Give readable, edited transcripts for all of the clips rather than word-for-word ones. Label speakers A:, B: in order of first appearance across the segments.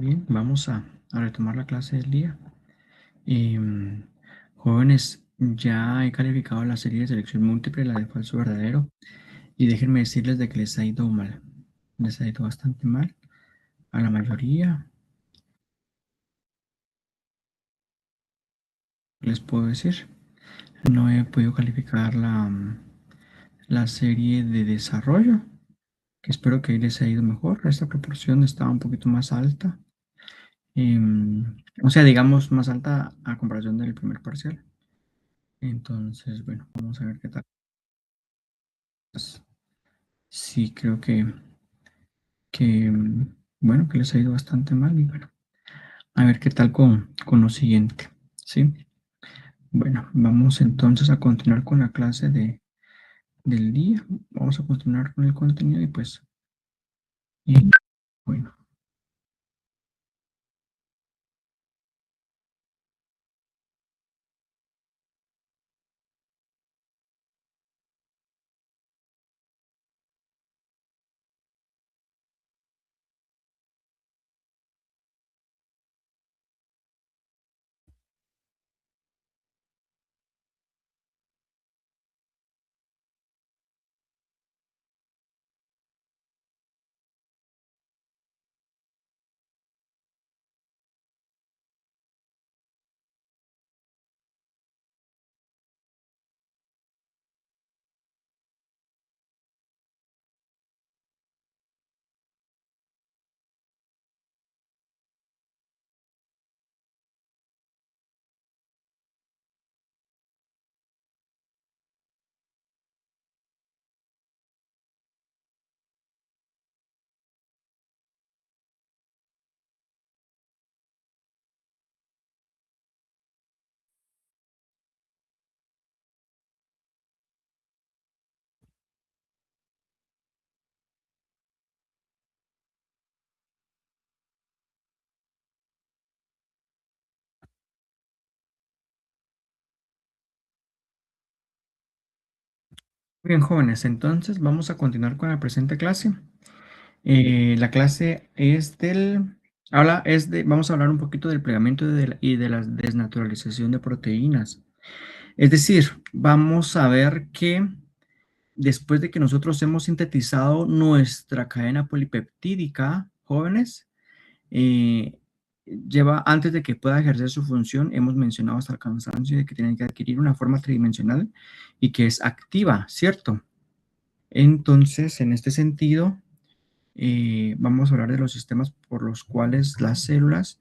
A: Bien, vamos a retomar la clase del día. Em, Jóvenes, ya he calificado la serie de selección múltiple, la de falso verdadero, y déjenme decirles de que les ha ido mal. Les ha ido bastante mal a la mayoría. Les puedo decir, no he podido calificar la serie de desarrollo, que espero que ahí les haya ido mejor. Esta proporción estaba un poquito más alta. O sea, digamos, más alta a comparación del primer parcial. Entonces, bueno, vamos a ver qué tal. Sí, creo que bueno, que les ha ido bastante mal y bueno, a ver qué tal con lo siguiente, ¿sí? Bueno, vamos entonces a continuar con la clase del día. Vamos a continuar con el contenido y pues, y, bueno. Bien, jóvenes, entonces vamos a continuar con la presente clase. La clase es vamos a hablar un poquito del plegamiento y de la desnaturalización de proteínas. Es decir, vamos a ver que después de que nosotros hemos sintetizado nuestra cadena polipeptídica, jóvenes, eh, antes de que pueda ejercer su función, hemos mencionado hasta el cansancio de que tiene que adquirir una forma tridimensional y que es activa, ¿cierto? Entonces, en este sentido, vamos a hablar de los sistemas por los cuales las células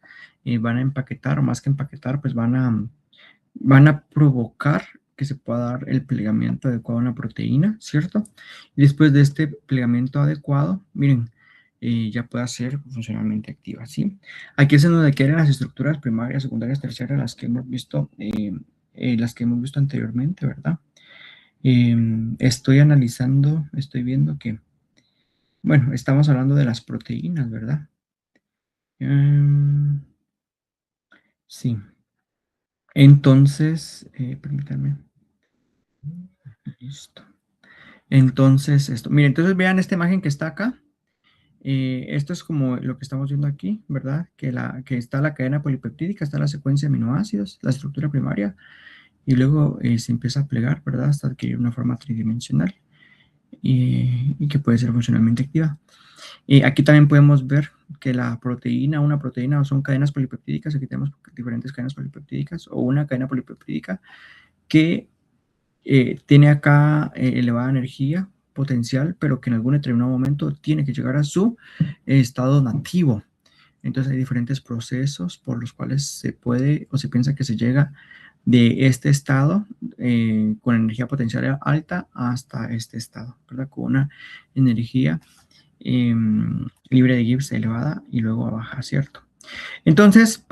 A: van a empaquetar, o más que empaquetar, pues van a provocar que se pueda dar el plegamiento adecuado a una proteína, ¿cierto? Y después de este plegamiento adecuado, miren, ya puede ser funcionalmente activa, ¿sí? Aquí es en donde quieren las estructuras primarias, secundarias, terciarias, las que hemos visto anteriormente, ¿verdad? Estoy analizando, estoy viendo que, bueno, estamos hablando de las proteínas, ¿verdad? Em, sí. Entonces, permítanme. Listo. Entonces, miren, entonces vean esta imagen que está acá. Esto es como lo que estamos viendo aquí, ¿verdad? Que está la cadena polipeptídica, está la secuencia de aminoácidos, la estructura primaria, y luego se empieza a plegar, ¿verdad? Hasta adquirir una forma tridimensional y que puede ser funcionalmente activa. Aquí también podemos ver que una proteína son cadenas polipeptídicas, aquí tenemos diferentes cadenas polipeptídicas, o una cadena polipeptídica que tiene acá elevada energía potencial, pero que en algún determinado momento tiene que llegar a su estado nativo. Entonces hay diferentes procesos por los cuales se puede o se piensa que se llega de este estado con energía potencial alta hasta este estado, ¿verdad? Con una energía libre de Gibbs elevada y luego a baja, ¿cierto? Entonces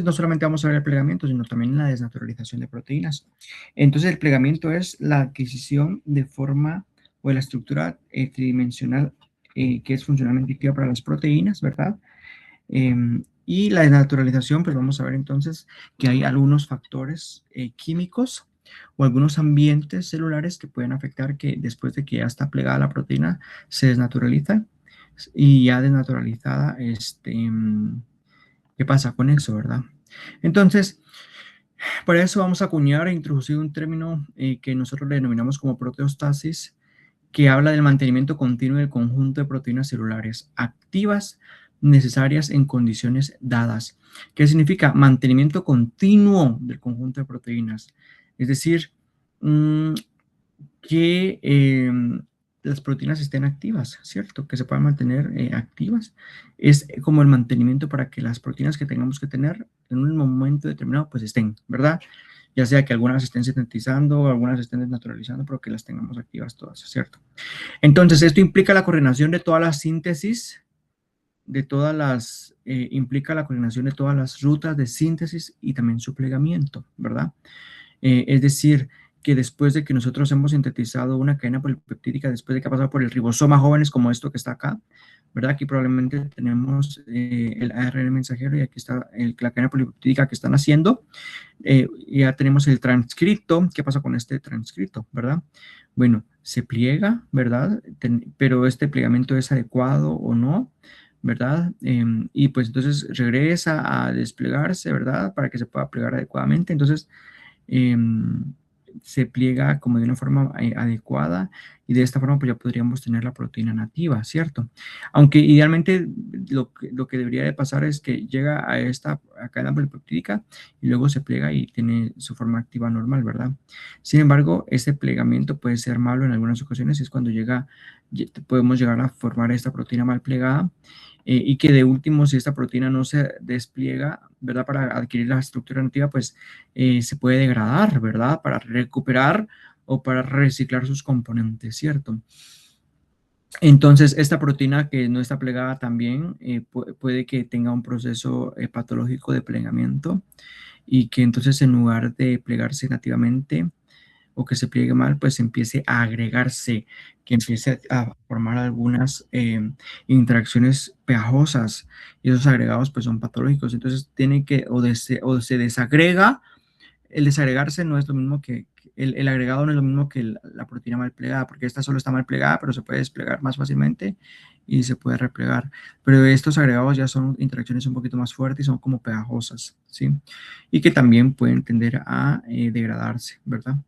A: no solamente vamos a ver el plegamiento, sino también la desnaturalización de proteínas. Entonces el plegamiento es la adquisición de forma o de la estructura tridimensional que es funcionalmente activa para las proteínas, ¿verdad? Y la desnaturalización, pues vamos a ver entonces que hay algunos factores químicos o algunos ambientes celulares que pueden afectar que después de que ya está plegada la proteína se desnaturaliza, y ya desnaturalizada, ¿qué pasa con eso, verdad? Entonces, por eso vamos a acuñar e introducir un término que nosotros le denominamos como proteostasis, que habla del mantenimiento continuo del conjunto de proteínas celulares activas necesarias en condiciones dadas. ¿Qué significa? Mantenimiento continuo del conjunto de proteínas. Es decir, mm, que las proteínas estén activas, ¿cierto? Que se puedan mantener activas. Es como el mantenimiento para que las proteínas que tengamos que tener en un momento determinado, pues estén, ¿verdad? Ya sea que algunas estén sintetizando o algunas estén desnaturalizando, pero que las tengamos activas todas, ¿cierto? Entonces, esto implica la coordinación de todas las síntesis, implica la coordinación de todas las rutas de síntesis y también su plegamiento, ¿verdad? Es decir, que después de que nosotros hemos sintetizado una cadena polipeptídica, después de que ha pasado por el ribosoma jóvenes como esto que está acá, ¿verdad? Aquí probablemente tenemos el ARN mensajero y aquí está la cadena polipeptídica que están haciendo. Ya tenemos el transcrito. ¿Qué pasa con este transcrito, verdad? Bueno, se pliega, ¿verdad? Pero este plegamiento es adecuado o no, ¿verdad? Y pues entonces regresa a desplegarse, ¿verdad? Para que se pueda plegar adecuadamente. Entonces, se pliega como de una forma adecuada y de esta forma pues ya podríamos tener la proteína nativa, ¿cierto? Aunque idealmente lo que debería de pasar es que llega a esta cadena polipeptídica y luego se pliega y tiene su forma activa normal, ¿verdad? Sin embargo, ese plegamiento puede ser malo en algunas ocasiones, es cuando podemos llegar a formar esta proteína mal plegada y que de último, si esta proteína no se despliega, ¿verdad? Para adquirir la estructura nativa, pues se puede degradar, ¿verdad? Para recuperar o para reciclar sus componentes, ¿cierto? Entonces, esta proteína que no está plegada también puede que tenga un proceso patológico de plegamiento y que entonces en lugar de plegarse nativamente, o que se pliegue mal, pues empiece a agregarse, que empiece a formar algunas interacciones pegajosas y esos agregados pues son patológicos. Entonces tiene que o se desagrega. El desagregarse no es lo mismo el agregado no es lo mismo que la proteína mal plegada, porque esta solo está mal plegada, pero se puede desplegar más fácilmente y se puede replegar. Pero estos agregados ya son interacciones un poquito más fuertes y son como pegajosas, ¿sí? Y que también pueden tender a degradarse, ¿verdad?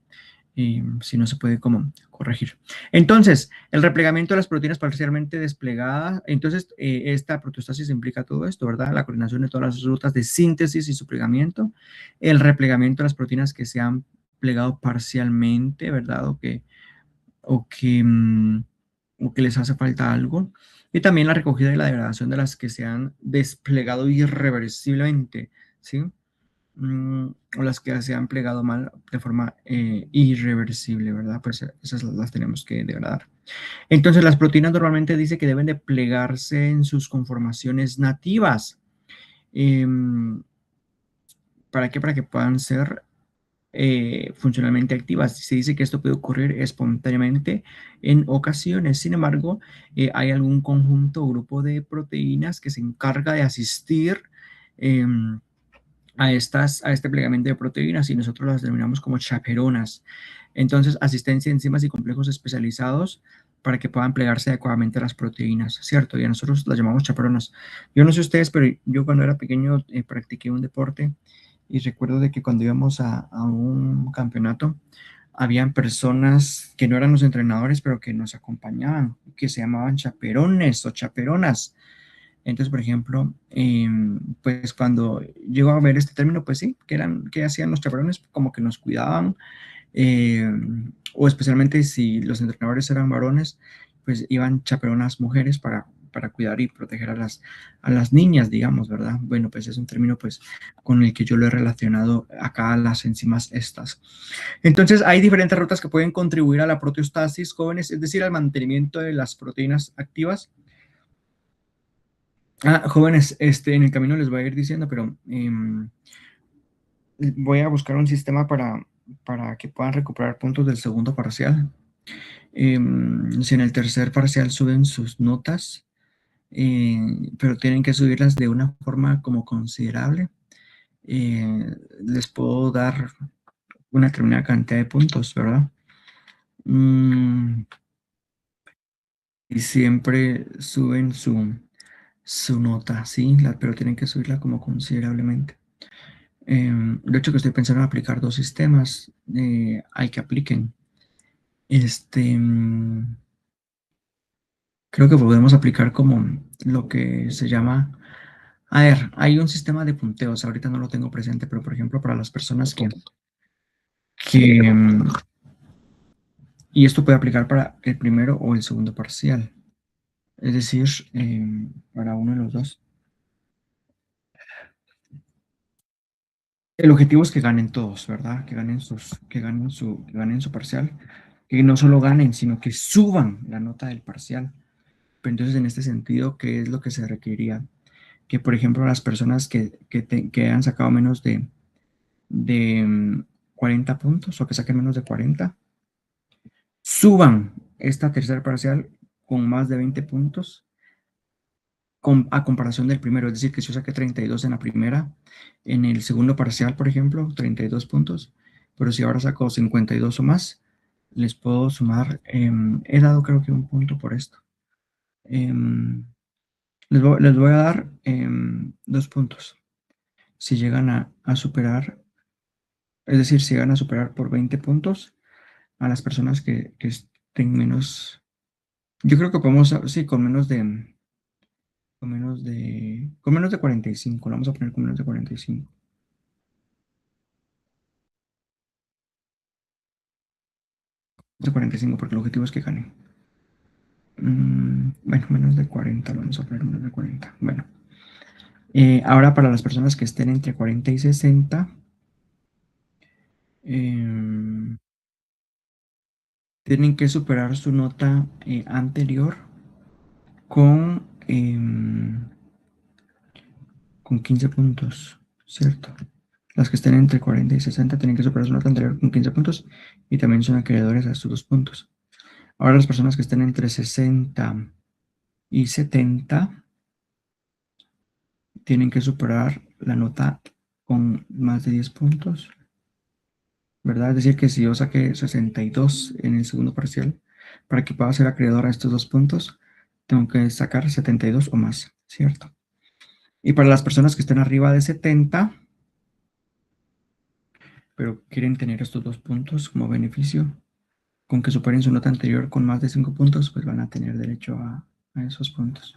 A: Si no se puede como corregir. Entonces, el replegamiento de las proteínas parcialmente desplegadas, entonces esta proteostasis implica todo esto, ¿verdad? La coordinación de todas las rutas de síntesis y su plegamiento, el replegamiento de las proteínas que se han plegado parcialmente, ¿verdad? O que, mm, o que les hace falta algo, y también la recogida y la degradación de las que se han desplegado irreversiblemente, ¿sí? O las que se han plegado mal de forma irreversible, ¿verdad? Pues esas las tenemos que degradar. Entonces, las proteínas normalmente dice que deben de plegarse en sus conformaciones nativas. Em, ¿Para qué? Para que puedan ser funcionalmente activas. Se dice que esto puede ocurrir espontáneamente en ocasiones. Sin embargo, hay algún conjunto o grupo de proteínas que se encarga de asistir a este plegamiento de proteínas y nosotros las denominamos como chaperonas. Entonces, asistencia a enzimas y complejos especializados para que puedan plegarse adecuadamente a las proteínas, ¿cierto? Y a nosotros las llamamos chaperonas. Yo no sé ustedes, pero yo cuando era pequeño practiqué un deporte y recuerdo de que cuando íbamos a un campeonato, habían personas que no eran los entrenadores, pero que nos acompañaban, que se llamaban chaperones o chaperonas. Entonces, por ejemplo, pues cuando llego a ver este término, pues sí, que hacían los chaperones, como que nos cuidaban, eh, o especialmente si los entrenadores eran varones, pues iban chaperonas mujeres para cuidar y proteger a las niñas, digamos, ¿verdad? Bueno, pues es un término pues con el que yo lo he relacionado acá a las enzimas estas. Entonces, hay diferentes rutas que pueden contribuir a la proteostasis, jóvenes, es decir, al mantenimiento de las proteínas activas. Jóvenes, en el camino les voy a ir diciendo, pero voy a buscar un sistema para que puedan recuperar puntos del segundo parcial. Si en el tercer parcial suben sus notas, pero tienen que subirlas de una forma como considerable, les puedo dar una determinada cantidad de puntos, ¿verdad? Mm, y siempre suben su nota, ¿sí? Pero tienen que subirla como considerablemente. De hecho, que estoy pensando en aplicar dos sistemas al que apliquen. Este, creo que podemos aplicar como lo que se llama. A ver, hay un sistema de punteos, ahorita no lo tengo presente, pero por ejemplo, para las personas que y esto puede aplicar para el primero o el segundo parcial, es decir, para uno de los dos. El objetivo es que ganen todos, ¿verdad? Que ganen su parcial, que no solo ganen, sino que suban la nota del parcial. Pero entonces, en este sentido, ¿qué es lo que se requeriría? Que, por ejemplo, las personas que han sacado menos de 40 puntos o que saquen menos de 40 suban esta tercera parcial con más de 20 puntos a comparación del primero. Es decir, que si yo saqué 32 en la primera, en el segundo parcial, por ejemplo, 32 puntos, pero si ahora saco 52 o más, les puedo sumar, he dado creo que un punto por esto. Les voy a dar 2 puntos. Si llegan a superar, es decir, si llegan a superar por 20 puntos a las personas que estén menos, yo creo que podemos, sí, con menos de 45, lo vamos a poner con menos de 45. De 45, porque el objetivo es que gane. Bueno, menos de 40, lo vamos a poner menos de 40. Bueno, ahora para las personas que estén entre 40 y 60, em, tienen que superar su nota anterior con, con 15 puntos, ¿cierto? Las que estén entre 40 y 60 tienen que superar su nota anterior con 15 puntos y también son acreedores a sus 2 puntos. Ahora las personas que estén entre 60 y 70 tienen que superar la nota con más de 10 puntos, ¿verdad? Es decir, que si yo saqué 62 en el segundo parcial, para que pueda ser acreedor a estos 2 puntos, tengo que sacar 72 o más, ¿cierto? Y para las personas que estén arriba de 70, pero quieren tener estos 2 puntos como beneficio, con que superen su nota anterior con más de 5 puntos, pues van a tener derecho a esos puntos.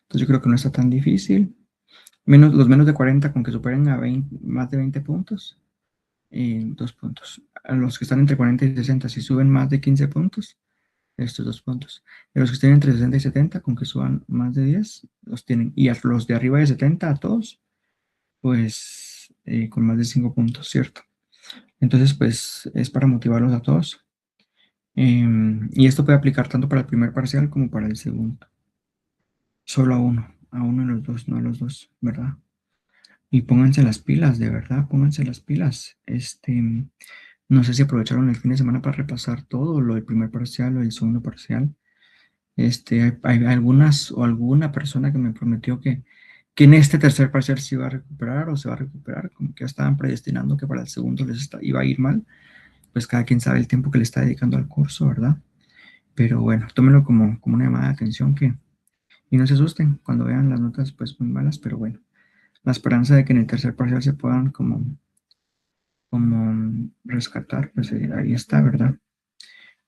A: Entonces yo creo que no está tan difícil. Los menos de 40 con que superen a más de 20 puntos, 2 puntos. A los que están entre 40 y 60, si suben más de 15 puntos, estos 2 puntos. Y a los que estén entre 60 y 70, con que suban más de 10, los tienen. Y a los de arriba de 70, a todos, pues con más de 5 puntos, ¿cierto? Entonces, pues es para motivarlos a todos. Y esto puede aplicar tanto para el primer parcial como para el segundo. Solo a uno de los dos, no a los dos, ¿verdad? Y pónganse las pilas, de verdad, pónganse las pilas. No sé si aprovecharon el fin de semana para repasar todo, lo del primer parcial o el segundo parcial. Hay algunas o alguna persona que me prometió que en este tercer parcial se iba a recuperar o se va a recuperar, como que ya estaban predestinando que para el segundo iba a ir mal. Pues cada quien sabe el tiempo que le está dedicando al curso, ¿verdad? Pero bueno, tómenlo como una llamada de atención y no se asusten cuando vean las notas pues muy malas, pero bueno, la esperanza de que en el tercer parcial se puedan como rescatar, pues ahí está, ¿verdad?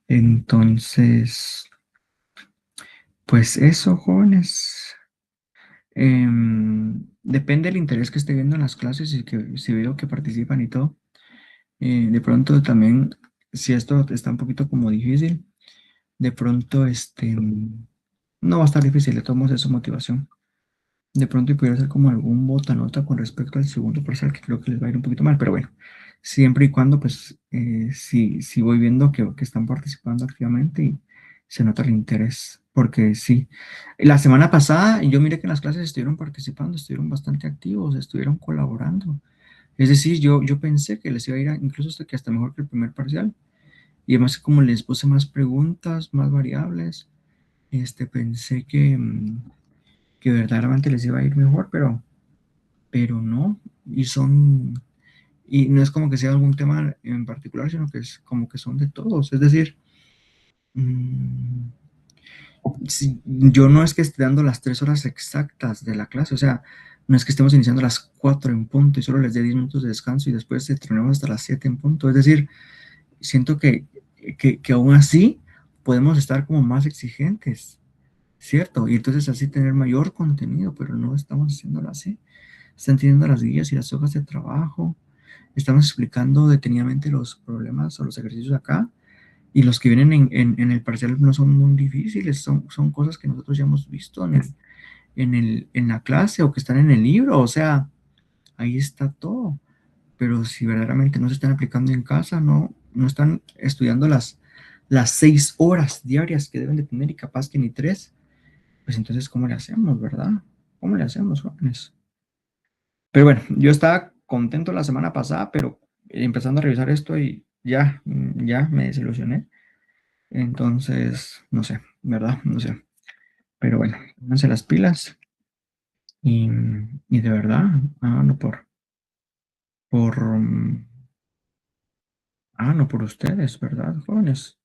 A: Entonces, pues eso, jóvenes. Depende del interés que esté viendo en las clases y que si veo que participan y todo. De pronto también, si esto está un poquito como difícil, de pronto no va a estar difícil, le tomamos eso motivación. De pronto y pudiera ser como algún botanota con respecto al segundo parcial, que creo que les va a ir un poquito mal, pero bueno, siempre y cuando, pues, si voy viendo que están participando activamente y se nota el interés, porque sí. La semana pasada yo miré que en las clases estuvieron participando, estuvieron bastante activos, estuvieron colaborando. Es decir, yo pensé que les iba a ir incluso hasta mejor que el primer parcial. Y además que como les puse más preguntas, más variables, pensé que verdaderamente les iba a ir mejor, pero no, y no es como que sea algún tema en particular, sino que es como que son de todos, es decir, mm, Sí, yo no es que esté dando las 3 horas exactas de la clase, o sea, no es que estemos iniciando a las 4 en punto y solo les dé 10 minutos de descanso y después terminamos hasta las 7 en punto. Es decir, siento que aún así podemos estar como más exigentes, ¿cierto? Y entonces así tener mayor contenido, pero no estamos haciéndolo así. Están teniendo las guías y las hojas de trabajo, estamos explicando detenidamente los problemas o los ejercicios acá. Y los que vienen en el parcial no son muy difíciles, son cosas que nosotros ya hemos visto en la clase o que están en el libro, o sea, ahí está todo. Pero si verdaderamente no se están aplicando en casa, no están estudiando las 6 horas diarias que deben de tener y capaz que ni tres, pues entonces, ¿cómo le hacemos, verdad? ¿Cómo le hacemos, jóvenes? Pero bueno, yo estaba contento la semana pasada, pero empezando a revisar esto y ya me desilusioné. Entonces, no sé, ¿verdad? No sé. Pero bueno, pónganse las pilas y de verdad, háganlo por, háganlo por ustedes, ¿verdad, jóvenes?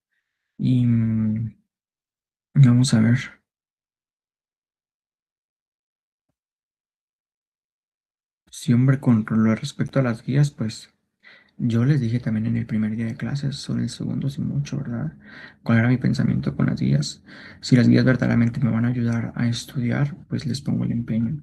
A: Y vamos a ver, si hombre, con lo respecto a las guías, pues yo les dije también en el primer día de clases, son el segundo sin mucho, ¿verdad? ¿Cuál era mi pensamiento con las guías? Si las guías verdaderamente me van a ayudar a estudiar, pues les pongo el empeño.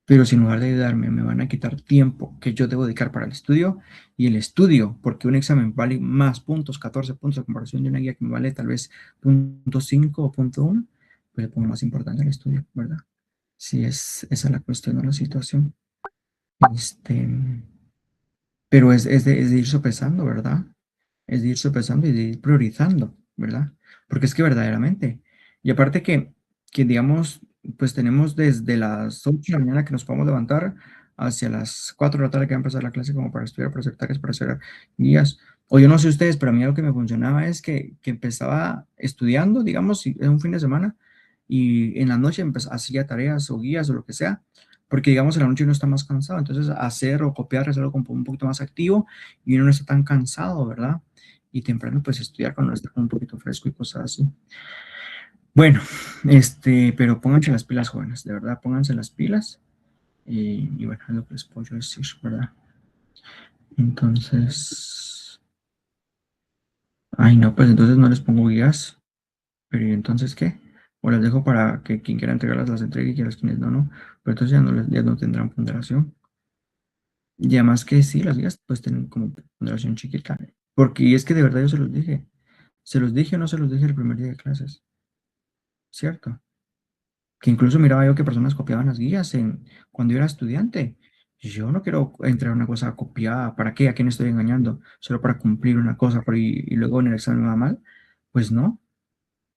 A: Pero si en lugar de ayudarme me van a quitar tiempo que yo debo dedicar para el estudio y el estudio, porque un examen vale más puntos, 14 puntos a comparación de una guía que me vale tal vez punto 5 o punto 1, pues le pongo más importancia al estudio, ¿verdad? Si es esa la cuestión o la situación. Este, pero es de ir sopesando, ¿verdad? Es de ir sopesando y de ir priorizando, ¿verdad? Porque es que verdaderamente, y aparte que digamos, pues tenemos desde las 8 de la mañana que nos podemos levantar hacia las 4 de la tarde que va a empezar la clase como para estudiar, para hacer tareas, para hacer guías. O yo no sé ustedes, pero a mí lo que me funcionaba es que empezaba estudiando, digamos, si es un fin de semana, y en la noche hacía tareas o guías o lo que sea, porque digamos en la noche uno está más cansado, entonces hacer o copiar es algo como un poquito más activo y uno no está tan cansado, ¿verdad? Y temprano pues estudiar cuando está un poquito fresco y cosas así. Bueno, pero pónganse las pilas, jóvenes, de verdad, pónganse las pilas y bueno, es lo que les puedo decir, ¿verdad? Entonces, ay no, pues entonces no les pongo guías, pero ¿y entonces qué? O las dejo para que quien quiera entregarlas las entregue y que las quienes no, pero entonces ya no tendrán ponderación. Y además que sí, las guías pues tienen como ponderación chiquita, porque y es que de verdad yo se los dije o no se los dije el primer día de clases, ¿cierto? Que incluso miraba yo que personas copiaban las guías cuando yo era estudiante. Yo no quiero entrar a una cosa copiada. ¿Para qué? ¿A quién estoy engañando? Solo para cumplir una cosa y luego en el examen me va mal. Pues no.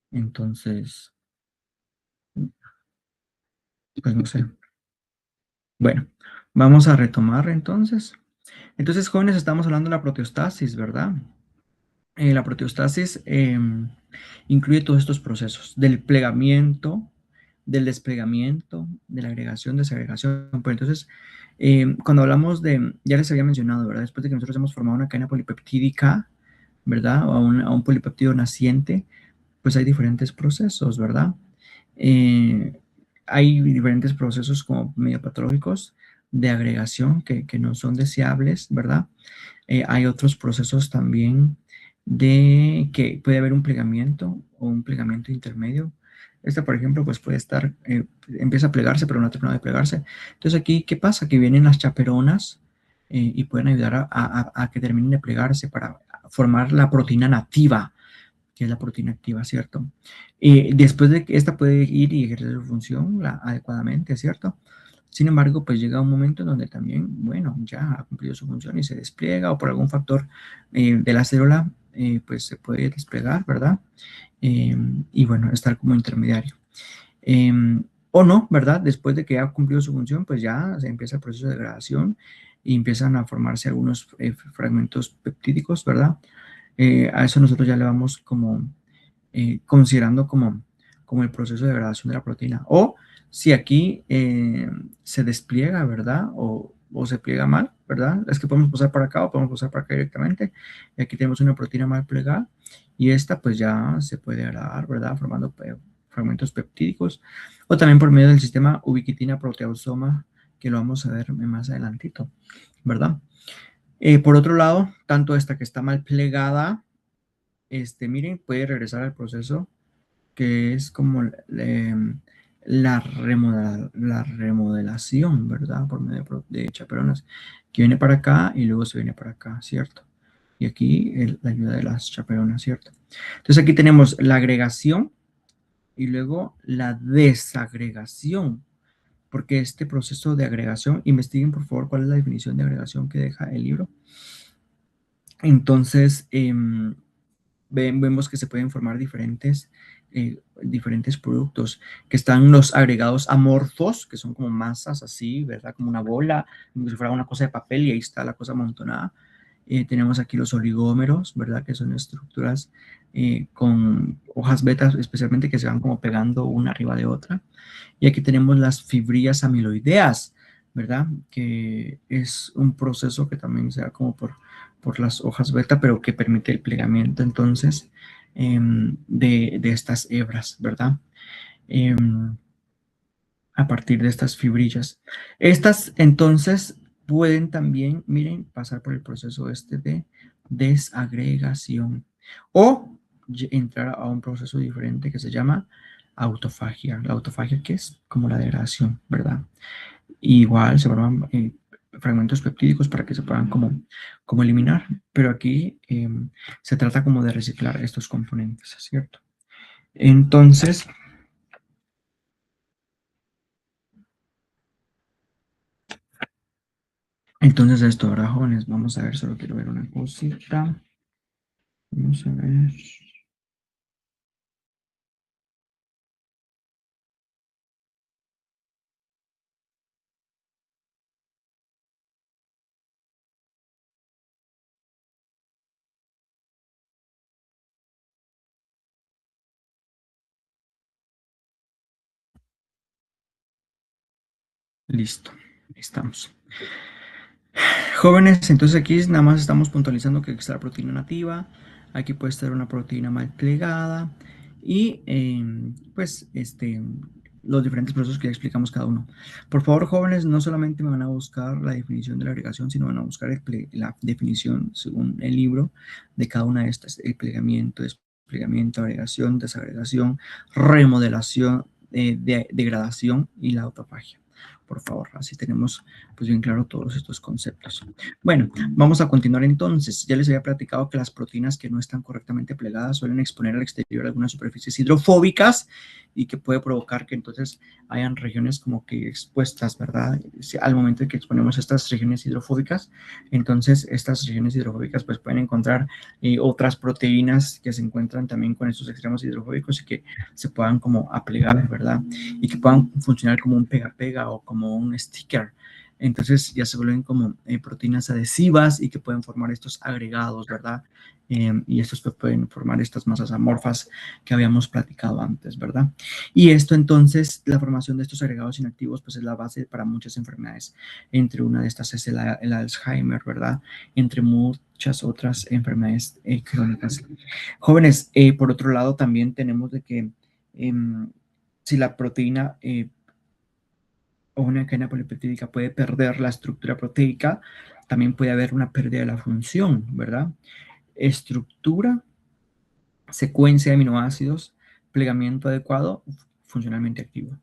A: Entonces, pues no sé. Bueno, vamos a retomar entonces. Entonces, jóvenes, estamos hablando de la proteostasis, ¿verdad? La proteostasis incluye todos estos procesos del plegamiento, del desplegamiento, de la agregación, desagregación. Pero entonces, cuando hablamos ya les había mencionado, ¿verdad? Después de que nosotros hemos formado una cadena polipeptídica, ¿verdad? O a un polipeptido naciente, pues hay diferentes procesos, ¿verdad? Eh, Hay diferentes procesos como medio patológicos de agregación que no son deseables, ¿verdad? Hay otros procesos también de que puede haber un plegamiento o un plegamiento intermedio. Por ejemplo, pues puede estar, empieza a plegarse, pero no ha terminado de plegarse. Entonces aquí, ¿qué pasa? Que vienen las chaperonas y pueden ayudar a que terminen de plegarse para formar la proteína nativa, que es la proteína activa, ¿cierto? Después de que esta puede ir y ejercer su función adecuadamente, ¿cierto? Sin embargo, pues llega un momento en donde también, bueno, ya ha cumplido su función y se despliega o por algún factor de la célula, pues se puede desplegar, ¿verdad? Eh, y bueno, estar como intermediario. Eh, o no, ¿verdad? Después de que ha cumplido su función, pues ya se empieza el proceso de degradación y empiezan a formarse algunos fragmentos peptídicos, ¿verdad? A eso nosotros ya le vamos como considerando como el proceso de degradación de la proteína. O si aquí se despliega, ¿verdad? O se pliega mal, ¿verdad? Es que podemos pasar para acá o podemos pasar para acá directamente. Y aquí tenemos una proteína mal plegada y esta pues ya se puede degradar, ¿verdad? fragmentos peptídicos, o también por medio del sistema ubiquitina proteasoma, que lo vamos a ver más adelantito, ¿verdad? Por otro lado, tanto esta que está mal plegada, miren, puede regresar al proceso que es como la remodelación, ¿verdad? Por medio de chaperonas, que viene para acá y luego se viene para acá, ¿cierto? Y aquí la ayuda de las chaperonas, ¿cierto? Entonces aquí tenemos la agregación y luego la desagregación, porque este proceso de agregación, investiguen por favor cuál es la definición de agregación que deja el libro. Entonces, vemos que se pueden formar diferentes productos, que están los agregados amorfos, que son como masas así, ¿verdad? Como una bola, como si fuera una cosa de papel y ahí está la cosa amontonada. Tenemos aquí los oligómeros, ¿verdad? Que son estructuras con hojas betas, especialmente que se van como pegando una arriba de otra. Y aquí tenemos las fibrillas amiloideas, ¿verdad? Que es un proceso que también se da como por las hojas beta, pero que permite el plegamiento entonces de estas hebras, ¿verdad? A partir de estas fibrillas. Estas entonces pueden también, miren, pasar por el proceso de desagregación o entrar a un proceso diferente que se llama autofagia. La autofagia que es como la degradación, ¿verdad? Igual se forman fragmentos peptídicos para que se puedan como eliminar, pero aquí se trata como de reciclar estos componentes, ¿cierto? Entonces, esto ahora, jóvenes, vamos a ver, solo quiero ver una cosita. Vamos a ver. Listo, estamos. Jóvenes, entonces aquí nada más estamos puntualizando que está la proteína nativa, aquí puede estar una proteína mal plegada y pues los diferentes procesos que ya explicamos cada uno. Por favor, jóvenes, no solamente me van a buscar la definición de la agregación, sino van a buscar la definición según el libro de cada una de estas, el plegamiento, desplegamiento, agregación, desagregación, remodelación, degradación y la autofagia. Por favor, así tenemos pues bien claro todos estos conceptos. Bueno, vamos a continuar entonces. Ya les había platicado que las proteínas que no están correctamente plegadas suelen exponer al exterior algunas superficies hidrofóbicas y que puede provocar que entonces hayan regiones como que expuestas, ¿verdad? Al momento de que exponemos estas regiones hidrofóbicas, entonces estas regiones hidrofóbicas pues pueden encontrar otras proteínas que se encuentran también con estos extremos hidrofóbicos y que se puedan como aplegar, ¿verdad? Y que puedan funcionar como un pega-pega o como un sticker. Entonces ya se vuelven como proteínas adhesivas y que pueden formar estos agregados, ¿verdad? Y estos pueden formar estas masas amorfas que habíamos platicado antes, ¿verdad? Y esto entonces, la formación de estos agregados inactivos, pues es la base para muchas enfermedades. Entre una de estas es el Alzheimer, ¿verdad? Entre muchas otras enfermedades crónicas. Jóvenes, por otro lado, también tenemos de que si la proteína o una cadena polipeptídica puede perder la estructura proteica, también puede haber una pérdida de la función, ¿verdad? Estructura, secuencia de aminoácidos, plegamiento adecuado, funcionalmente activo.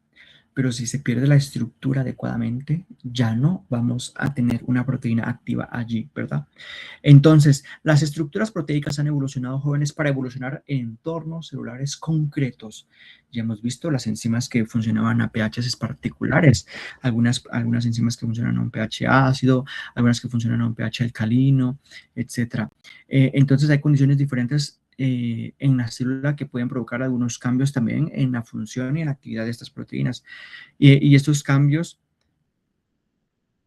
A: Pero si se pierde la estructura adecuadamente, ya no vamos a tener una proteína activa allí, ¿verdad? Entonces, las estructuras proteicas han evolucionado, jóvenes, para evolucionar en entornos celulares concretos. Ya hemos visto las enzimas que funcionaban a pHs particulares, algunas enzimas que funcionan a un pH ácido, algunas que funcionan a un pH alcalino, etcétera. Entonces, hay condiciones diferentes en la célula que pueden provocar algunos cambios también en la función y en la actividad de estas proteínas. Y estos cambios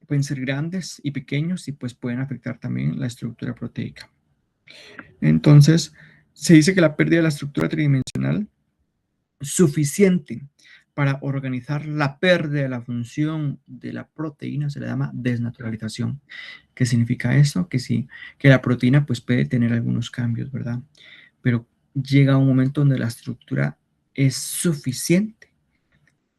A: pueden ser grandes y pequeños y pues pueden afectar también la estructura proteica. Entonces, se dice que la pérdida de la estructura tridimensional suficiente para organizar la pérdida de la función de la proteína se le llama desnaturalización. ¿Qué significa eso? Que sí, que la proteína pues puede tener algunos cambios, ¿verdad? Pero llega un momento donde la estructura es suficiente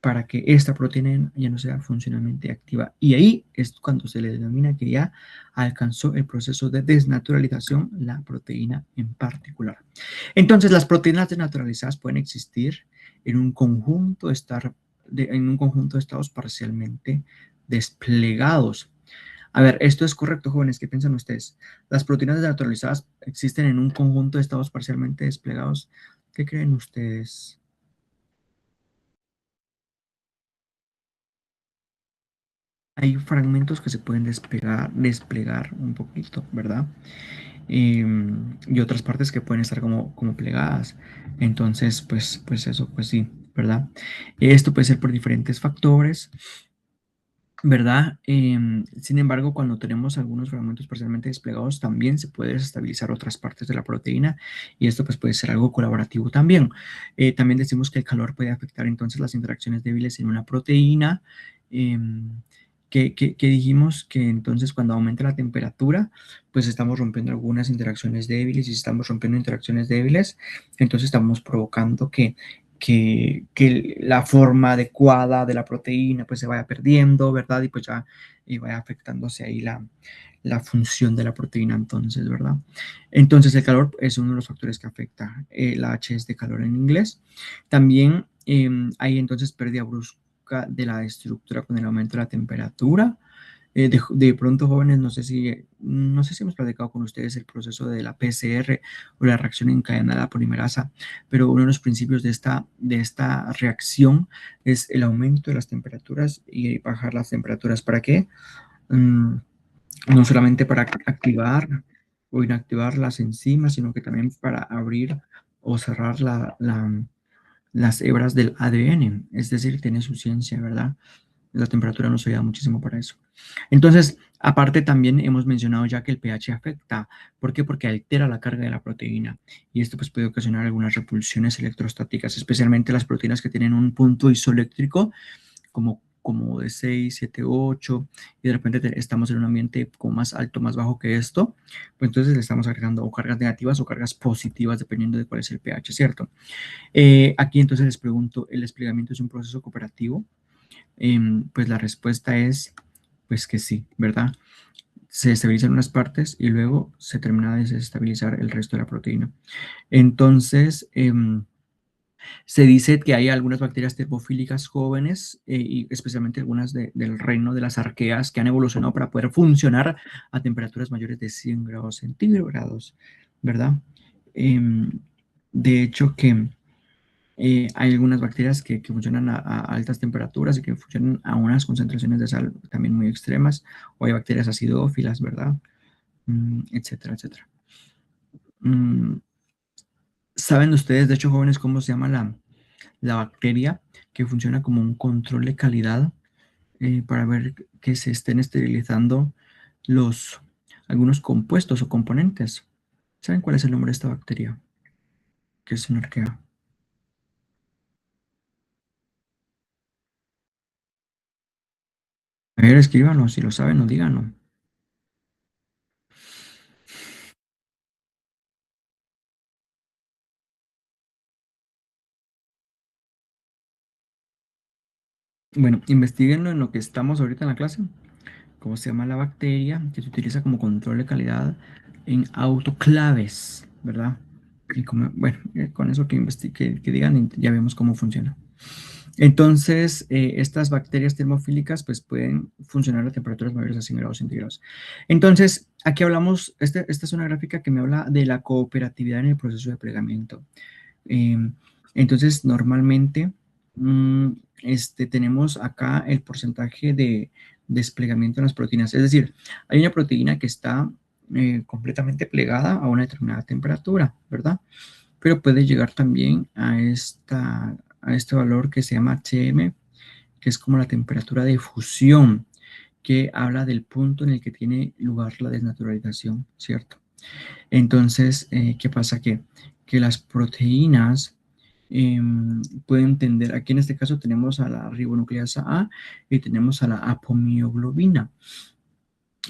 A: para que esta proteína ya no sea funcionalmente activa. Y ahí es cuando se le denomina que ya alcanzó el proceso de desnaturalización la proteína en particular. Entonces, las proteínas desnaturalizadas pueden existir en un conjunto, en un conjunto de estados parcialmente desplegados. A ver, esto es correcto, jóvenes, ¿qué piensan ustedes? Las proteínas desnaturalizadas existen en un conjunto de estados parcialmente desplegados. ¿Qué creen ustedes? Hay fragmentos que se pueden desplegar un poquito, ¿verdad? Y otras partes que pueden estar como plegadas. Entonces, pues eso, pues sí, ¿verdad? Esto puede ser por diferentes factores, ¿verdad? Sin embargo, cuando tenemos algunos fragmentos parcialmente desplegados, también se puede desestabilizar otras partes de la proteína y esto pues puede ser algo colaborativo también. También decimos que el calor puede afectar entonces las interacciones débiles en una proteína. Que dijimos que entonces cuando aumenta la temperatura, pues estamos rompiendo algunas interacciones débiles y si estamos rompiendo interacciones débiles, entonces estamos provocando que la forma adecuada de la proteína pues se vaya perdiendo, ¿verdad? Y pues ya y vaya afectándose ahí la función de la proteína entonces, ¿verdad? Entonces el calor es uno de los factores que afecta, la H es de calor en inglés. También hay entonces pérdida brusca de la estructura con el aumento de la temperatura. De pronto, jóvenes, no sé si hemos platicado con ustedes el proceso de la PCR o la reacción en cadena de la polimerasa, pero uno de los principios de esta reacción es el aumento de las temperaturas y bajar las temperaturas. ¿Para qué? Mm, no solamente para activar o inactivar las enzimas, sino que también para abrir o cerrar las hebras del ADN, es decir, tiene su ciencia, ¿verdad? La temperatura nos ayuda muchísimo para eso. Entonces, aparte también hemos mencionado ya que el pH afecta. ¿Por qué? Porque altera la carga de la proteína y esto pues puede ocasionar algunas repulsiones electrostáticas, especialmente las proteínas que tienen un punto isoeléctrico como de 6, 7, 8 y de repente estamos en un ambiente como más alto, más bajo que esto, pues entonces le estamos agregando o cargas negativas o cargas positivas dependiendo de cuál es el pH, ¿cierto? Aquí entonces les pregunto, ¿el desplegamiento es un proceso cooperativo? Pues la respuesta es, pues que sí, ¿verdad? Se estabilizan unas partes y luego se termina de desestabilizar el resto de la proteína. Entonces, se dice que hay algunas bacterias termofílicas jóvenes, y especialmente algunas del reino de las arqueas, que han evolucionado para poder funcionar a temperaturas mayores de 100 grados centígrados, ¿verdad? Em, de hecho, que hay algunas bacterias que funcionan a altas temperaturas y que funcionan a unas concentraciones de sal también muy extremas, o hay bacterias acidófilas, ¿verdad? Etcétera, etcétera. Mm, ¿Saben ustedes, de hecho, jóvenes, cómo se llama la bacteria que funciona como un control de calidad para ver que se estén esterilizando los, algunos compuestos o componentes? ¿Saben cuál es el nombre de esta bacteria? Que es una arquea. A ver, escríbanos, si lo saben, no díganos. Bueno, investiguenlo en lo que estamos ahorita en la clase. ¿Cómo se llama la bacteria que se utiliza como control de calidad en autoclaves, ¿verdad? Y como, bueno, con eso que digan, ya vemos cómo funciona. Entonces, estas bacterias termofílicas pues pueden funcionar a temperaturas mayores a 100 grados centígrados. Entonces, aquí hablamos, esta es una gráfica que me habla de la cooperatividad en el proceso de plegamiento. Eh, entonces, normalmente mm, tenemos acá el porcentaje de desplegamiento en las proteínas. Es decir, hay una proteína que está completamente plegada a una determinada temperatura, ¿verdad? Pero puede llegar también a este valor que se llama TM, que es como la temperatura de fusión, que habla del punto en el que tiene lugar la desnaturalización, ¿cierto? Entonces, ¿qué pasa? Que las proteínas pueden tender, aquí en este caso tenemos a la ribonucleasa A y tenemos a la apomioglobina.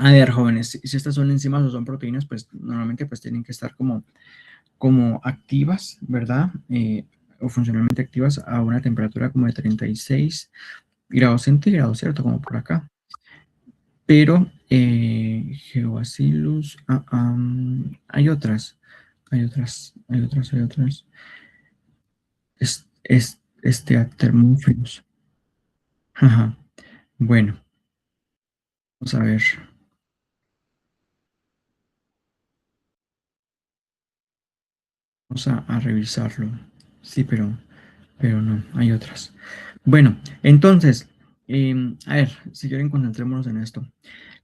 A: A ver, jóvenes, si estas son enzimas o son proteínas, pues normalmente pues tienen que estar como activas, ¿verdad? o funcionalmente activas a una temperatura como de 36 grados centígrados, ¿cierto? Como por acá. Pero Geobacillus, hay otras. A Thermophilus. Ajá. Bueno, vamos a ver. Vamos a revisarlo. Sí, pero no, hay otras. Bueno, entonces, a ver, si quieren, concentrémonos en esto.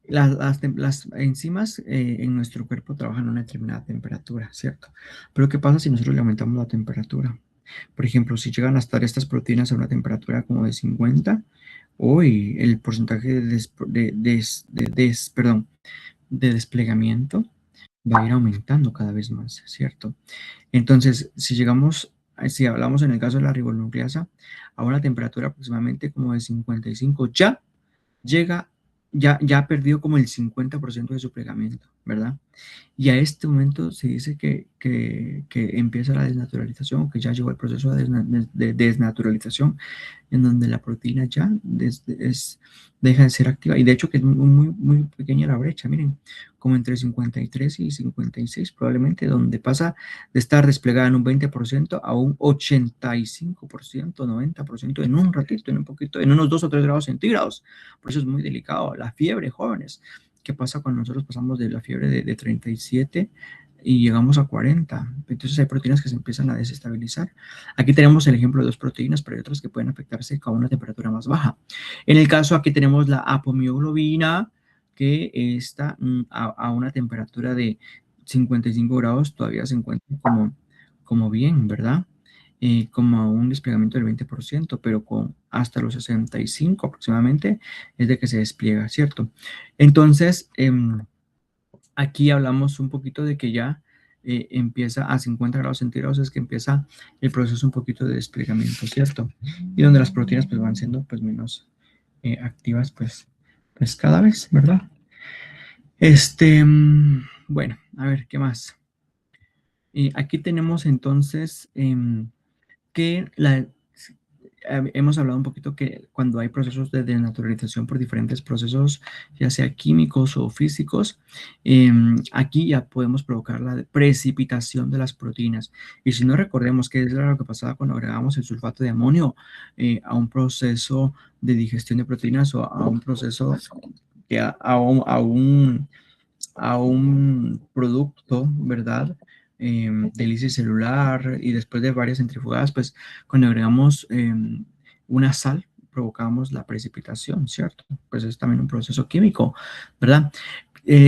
A: Las enzimas en nuestro cuerpo trabajan a una determinada temperatura, ¿cierto? Pero ¿qué pasa si nosotros le aumentamos la temperatura? Por ejemplo, si llegan a estar estas proteínas a una temperatura como de 50, hoy el porcentaje perdón, de desplegamiento va a ir aumentando cada vez más, ¿cierto? Entonces, si hablamos en el caso de la ribonucleasa, a una temperatura aproximadamente como de 55, llega, ya perdió como el 50% de su pegamento, ¿verdad? Y a este momento se dice que empieza la desnaturalización, o que ya llegó el proceso de desnaturalización, en donde la proteína ya deja de ser activa. Y de hecho que es muy pequeña la brecha, miren, como entre 53 y 56 probablemente, donde pasa de estar desplegada en un 20% a un 85%, 90% en un ratito, en un poquito, en unos 2 o 3 grados centígrados. Por eso es muy delicado. La fiebre, jóvenes. ¿Qué pasa cuando nosotros pasamos de la fiebre de 37 y llegamos a 40? Entonces hay proteínas que se empiezan a desestabilizar. Aquí tenemos el ejemplo de dos proteínas, pero hay otras que pueden afectarse a una temperatura más baja. En el caso aquí tenemos la apomioglobina, que está a una temperatura de 55 grados, todavía se encuentra como bien, ¿verdad? Como un desplegamiento del 20%, pero con hasta los 65 aproximadamente es de que se despliega, ¿cierto? Entonces, aquí hablamos un poquito de que ya empieza a 50 grados centígrados, es que empieza el proceso un poquito de desplegamiento, ¿cierto? Y donde las proteínas pues van siendo pues menos activas pues cada vez, ¿verdad? Bueno, a ver, ¿qué más? Aquí tenemos entonces que hemos hablado un poquito que cuando hay procesos de desnaturalización por diferentes procesos, ya sea químicos o físicos, aquí ya podemos provocar la precipitación de las proteínas. Y si no recordemos que es lo que pasaba cuando agregamos el sulfato de amonio a un proceso de digestión de proteínas o a un proceso que a un producto, ¿verdad? De lisis celular y después de varias centrifugadas, pues cuando agregamos una sal, provocamos la precipitación, ¿cierto? Pues es también un proceso químico, ¿verdad?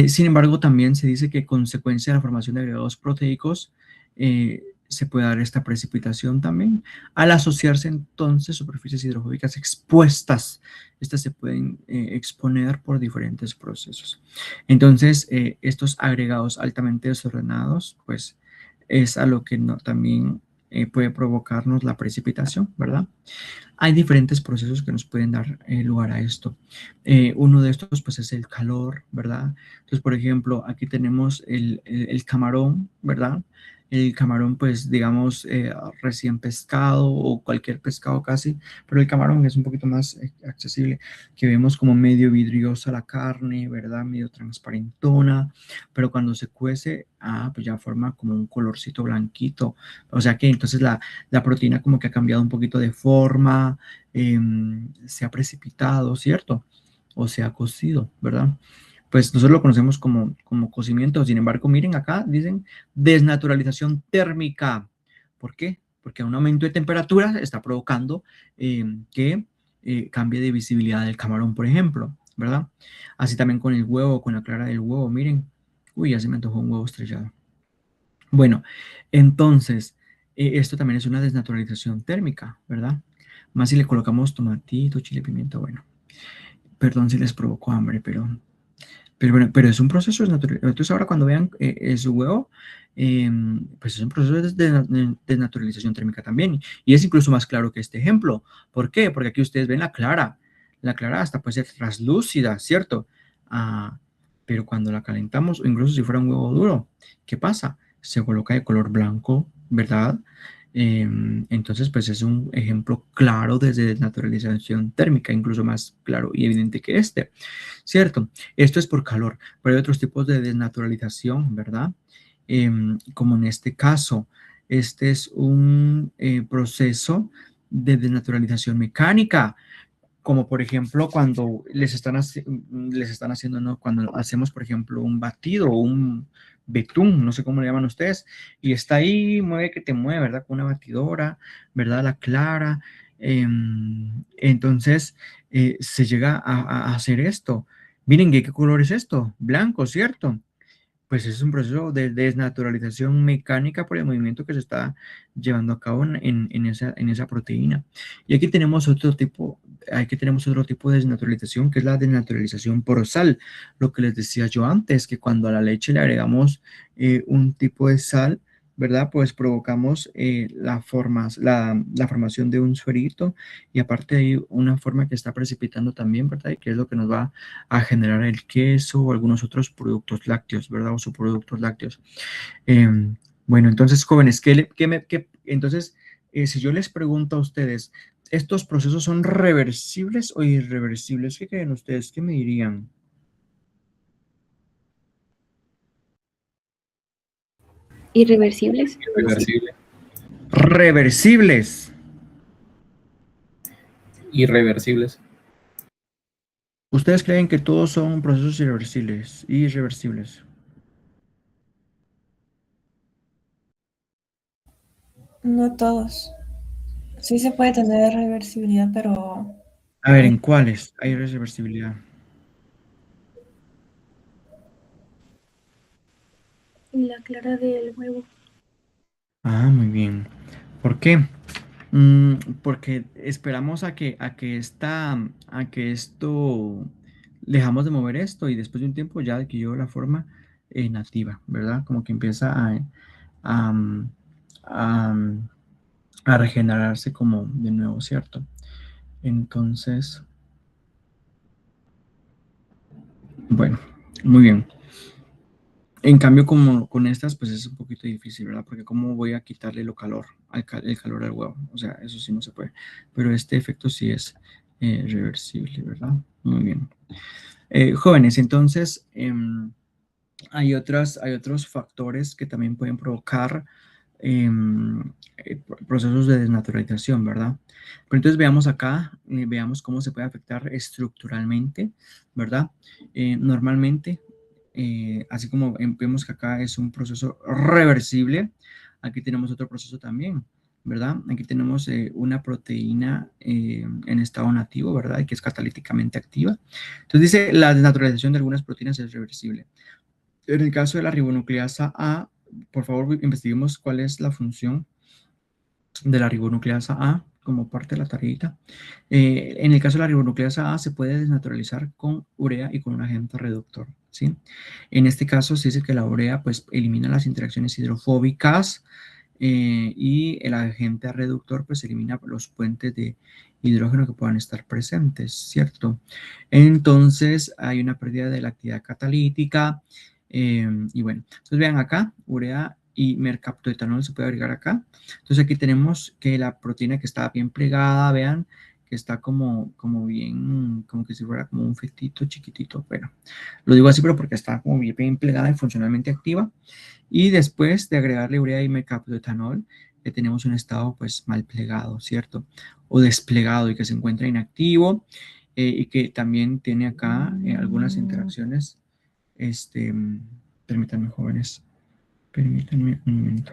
A: Sin embargo, también se dice que consecuencia de la formación de agregados proteicos, se puede dar esta precipitación también. Al asociarse entonces superficies hidrofóbicas expuestas, estas se pueden exponer por diferentes procesos. Entonces, estos agregados altamente desordenados, pues es a lo que también puede provocarnos la precipitación, ¿verdad? Hay diferentes procesos que nos pueden dar lugar a esto. Uno de estos, pues, es el calor, ¿verdad? Entonces, por ejemplo, aquí tenemos el camarón, ¿verdad? El camarón, pues, digamos, recién pescado o cualquier pescado casi, pero el camarón es un poquito más accesible, que vemos como medio vidriosa la carne, ¿verdad? Medio transparentona, pero cuando se cuece, pues ya forma como un colorcito blanquito. O sea que entonces la proteína como que ha cambiado un poquito de forma, se ha precipitado, ¿cierto? O se ha cocido, ¿verdad? Pues nosotros lo conocemos como cocimiento. Sin embargo, miren acá, dicen desnaturalización térmica. ¿Por qué? Porque un aumento de temperatura está provocando que cambie de visibilidad del camarón, por ejemplo, ¿verdad? Así también con el huevo, con la clara del huevo, miren. Uy, ya se me antojó un huevo estrellado. Bueno, entonces, esto también es una desnaturalización térmica, ¿verdad? Más si le colocamos tomatito, chile, pimiento, bueno. Perdón si les provoco hambre, pero bueno, pero es un proceso desnatural. Entonces ahora cuando vean su huevo, pues es un proceso de desnaturalización térmica también. Y es incluso más claro que este ejemplo. ¿Por qué? Porque aquí ustedes ven la clara. La clara hasta puede ser translúcida, ¿cierto? Ah, pero cuando la calentamos, o incluso si fuera un huevo duro, ¿qué pasa? Se coloca de color blanco, ¿verdad? Entonces, pues es un ejemplo claro desde desnaturalización térmica, incluso más claro y evidente que este, ¿cierto? Esto es por calor, pero hay otros tipos de desnaturalización, ¿verdad? Como en este caso, este es un proceso de desnaturalización mecánica, como por ejemplo cuando les están haciendo, ¿no? Cuando hacemos, por ejemplo, un batido o un betún, no sé cómo le llaman ustedes, y está ahí, mueve que te mueve, ¿verdad? Con una batidora, ¿verdad? La clara. Entonces, se llega a hacer esto. Miren, ¿qué color es esto? Blanco, ¿cierto? Pues es un proceso de desnaturalización mecánica por el movimiento que se está llevando a cabo en esa proteína. Y aquí tenemos otro tipo de desnaturalización, que es la desnaturalización por sal. Lo que les decía yo antes, que cuando a la leche le agregamos un tipo de sal, ¿verdad? Pues provocamos la formación de un suerito y aparte hay una forma que está precipitando también, ¿verdad? Y que es lo que nos va a generar el queso o algunos otros productos lácteos, ¿verdad? O subproductos lácteos. Eh, bueno, entonces, jóvenes, entonces, si yo les pregunto a ustedes, ¿estos procesos son reversibles o irreversibles? ¿Qué creen ustedes? ¿Qué me dirían?
B: Irreversibles.
C: Irreversible.
A: Reversibles.
C: Irreversibles.
A: ¿Ustedes creen que todos son procesos irreversibles? Irreversibles.
D: No todos. Sí se puede tener reversibilidad, pero
A: A ver,
D: hay
A: ¿en cuáles hay reversibilidad?
B: La clara del huevo.
A: Ah, muy bien. ¿Por qué? Porque esperamos a que esto, dejamos de mover esto y después de un tiempo ya adquirió la forma nativa, ¿verdad? Como que empieza a, a, a regenerarse como de nuevo, ¿cierto? Entonces, bueno, muy bien. En cambio, como con estas, pues es un poquito difícil, ¿verdad? Porque cómo voy a quitarle lo calor, el calor al huevo. O sea, eso sí no se puede. Pero este efecto sí es reversible, ¿verdad? Muy bien. Jóvenes, entonces, hay otros factores que también pueden provocar procesos de desnaturalización, ¿verdad? Pero entonces veamos acá, veamos cómo se puede afectar estructuralmente, ¿verdad? Normalmente, así como vemos que acá es un proceso reversible, aquí tenemos otro proceso también, ¿verdad? Aquí tenemos una proteína en estado nativo, ¿verdad? Que es catalíticamente activa. Entonces dice, la desnaturalización de algunas proteínas es reversible. En el caso de la ribonucleasa A, por favor, investiguemos cuál es la función de la ribonucleasa A como parte de la tareita. En el caso de la ribonucleasa A se puede desnaturalizar con urea y con un agente reductor, ¿sí? En este caso se dice que la urea pues elimina las interacciones hidrofóbicas y el agente reductor pues elimina los puentes de hidrógeno que puedan estar presentes, ¿cierto? Entonces hay una pérdida de la actividad catalítica y bueno, entonces vean acá, urea y mercaptoetanol se puede agregar acá. Entonces aquí tenemos que la proteína que está bien plegada, vean, que está como bien, como que si fuera como un fetito chiquitito, pero lo digo así, pero porque está como bien plegada y funcionalmente activa. Y después de agregarle urea y mercaptoetanol, tenemos un estado pues mal plegado, ¿cierto? O desplegado y que se encuentra inactivo y que también tiene acá algunas interacciones. Este, permítanme, jóvenes, permítanme un momento.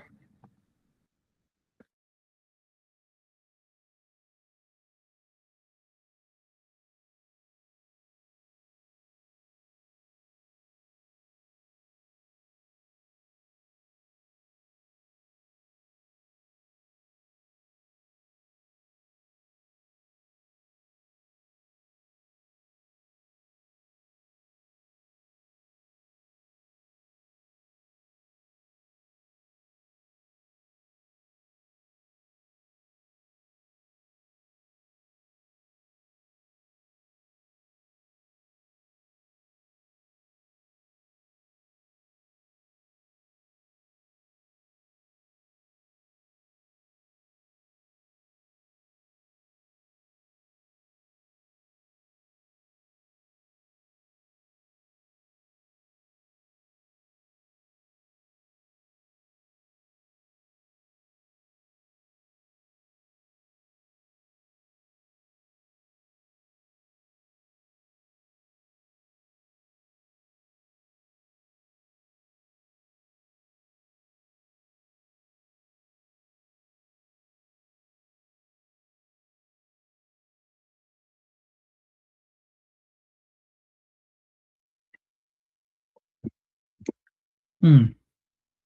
A: Mm,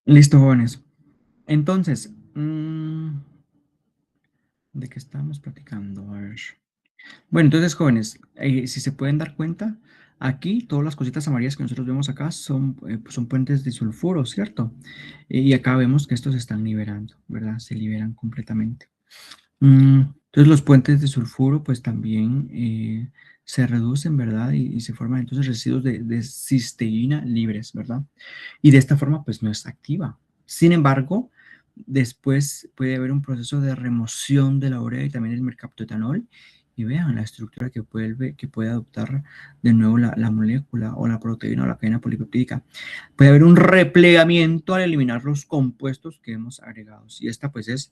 A: listo, jóvenes. Entonces, ¿de qué estamos platicando? A ver. Bueno, entonces, jóvenes, si se pueden dar cuenta, aquí todas las cositas amarillas que nosotros vemos acá son puentes de sulfuro, ¿cierto? Y acá vemos que estos se están liberando, ¿verdad? Se liberan completamente. Entonces los puentes de sulfuro pues también se reducen, ¿verdad? Y se forman entonces residuos de cisteína libres, ¿verdad? Y de esta forma pues no es activa. Sin embargo, después puede haber un proceso de remoción de la urea y también el mercaptoetanol. Y vean la estructura que puede adoptar de nuevo la molécula o la proteína o la cadena polipeptídica. Puede haber un replegamiento al eliminar los compuestos que hemos agregado. Y esta pues es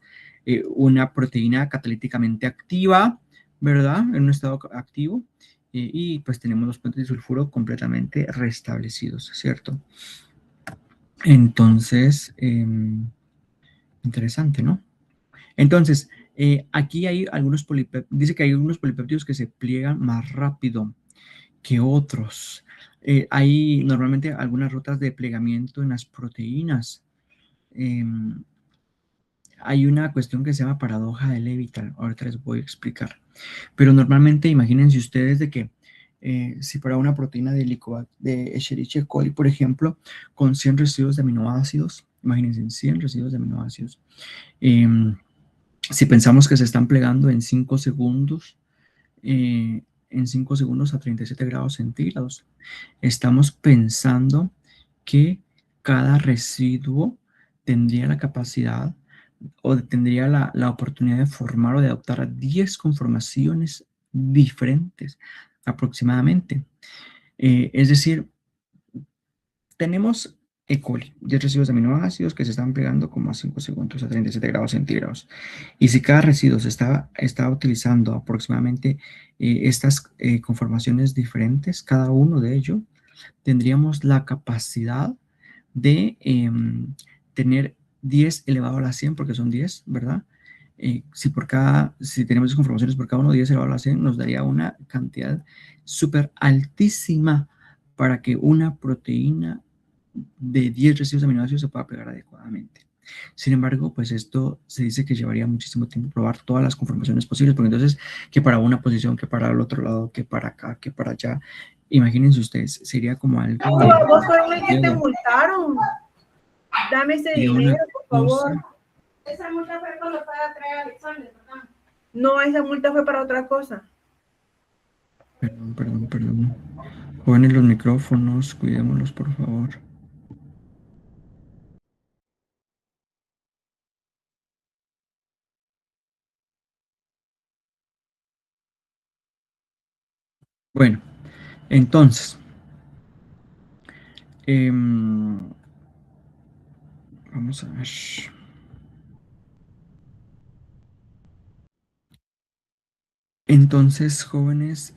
A: una proteína catalíticamente activa, ¿verdad? En un estado activo. Y pues tenemos los puentes de sulfuro completamente restablecidos, ¿cierto? Entonces, interesante, ¿no? Entonces, aquí hay algunos polipéptidos, dice que hay algunos polipéptidos que se pliegan más rápido que otros. Hay normalmente algunas rutas de plegamiento en las proteínas. Hay una cuestión que se llama paradoja de Levital, ahorita les voy a explicar. Pero normalmente imagínense ustedes de que si fuera una proteína de Escherichia coli, por ejemplo, con 100 residuos de aminoácidos, imagínense 100 residuos de aminoácidos. Eh, si pensamos que se están plegando en 5 segundos a 37 grados centígrados, estamos pensando que cada residuo tendría la capacidad o tendría la oportunidad de formar o de adoptar 10 conformaciones diferentes aproximadamente. Es decir, tenemos E. coli, 10 residuos de aminoácidos que se están pegando como a 5 segundos a 37 grados centígrados. Y si cada residuo está utilizando aproximadamente estas conformaciones diferentes, cada uno de ellos, tendríamos la capacidad de tener 10 elevado a la 100, porque son 10, ¿verdad? Si tenemos 10 conformaciones por cada uno, 10 elevado a la 100, nos daría una cantidad súper altísima para que una proteína de 10 residuos de aminoácidos se pueda pegar adecuadamente. Sin embargo, pues esto se dice que llevaría muchísimo tiempo probar todas las conformaciones posibles, porque entonces, que para una posición, que para el otro lado, que para acá, que para allá, imagínense ustedes, sería como algo
C: Vos sos el que te multaron. Dame ese dinero, por favor. Esa multa fue cuando fue a traer a Alexander, ¿verdad? No, esa multa fue para otra cosa.
A: Perdón. Jóvenes, los micrófonos, cuidémoslos, por favor. Bueno, entonces, vamos a ver. Entonces, jóvenes,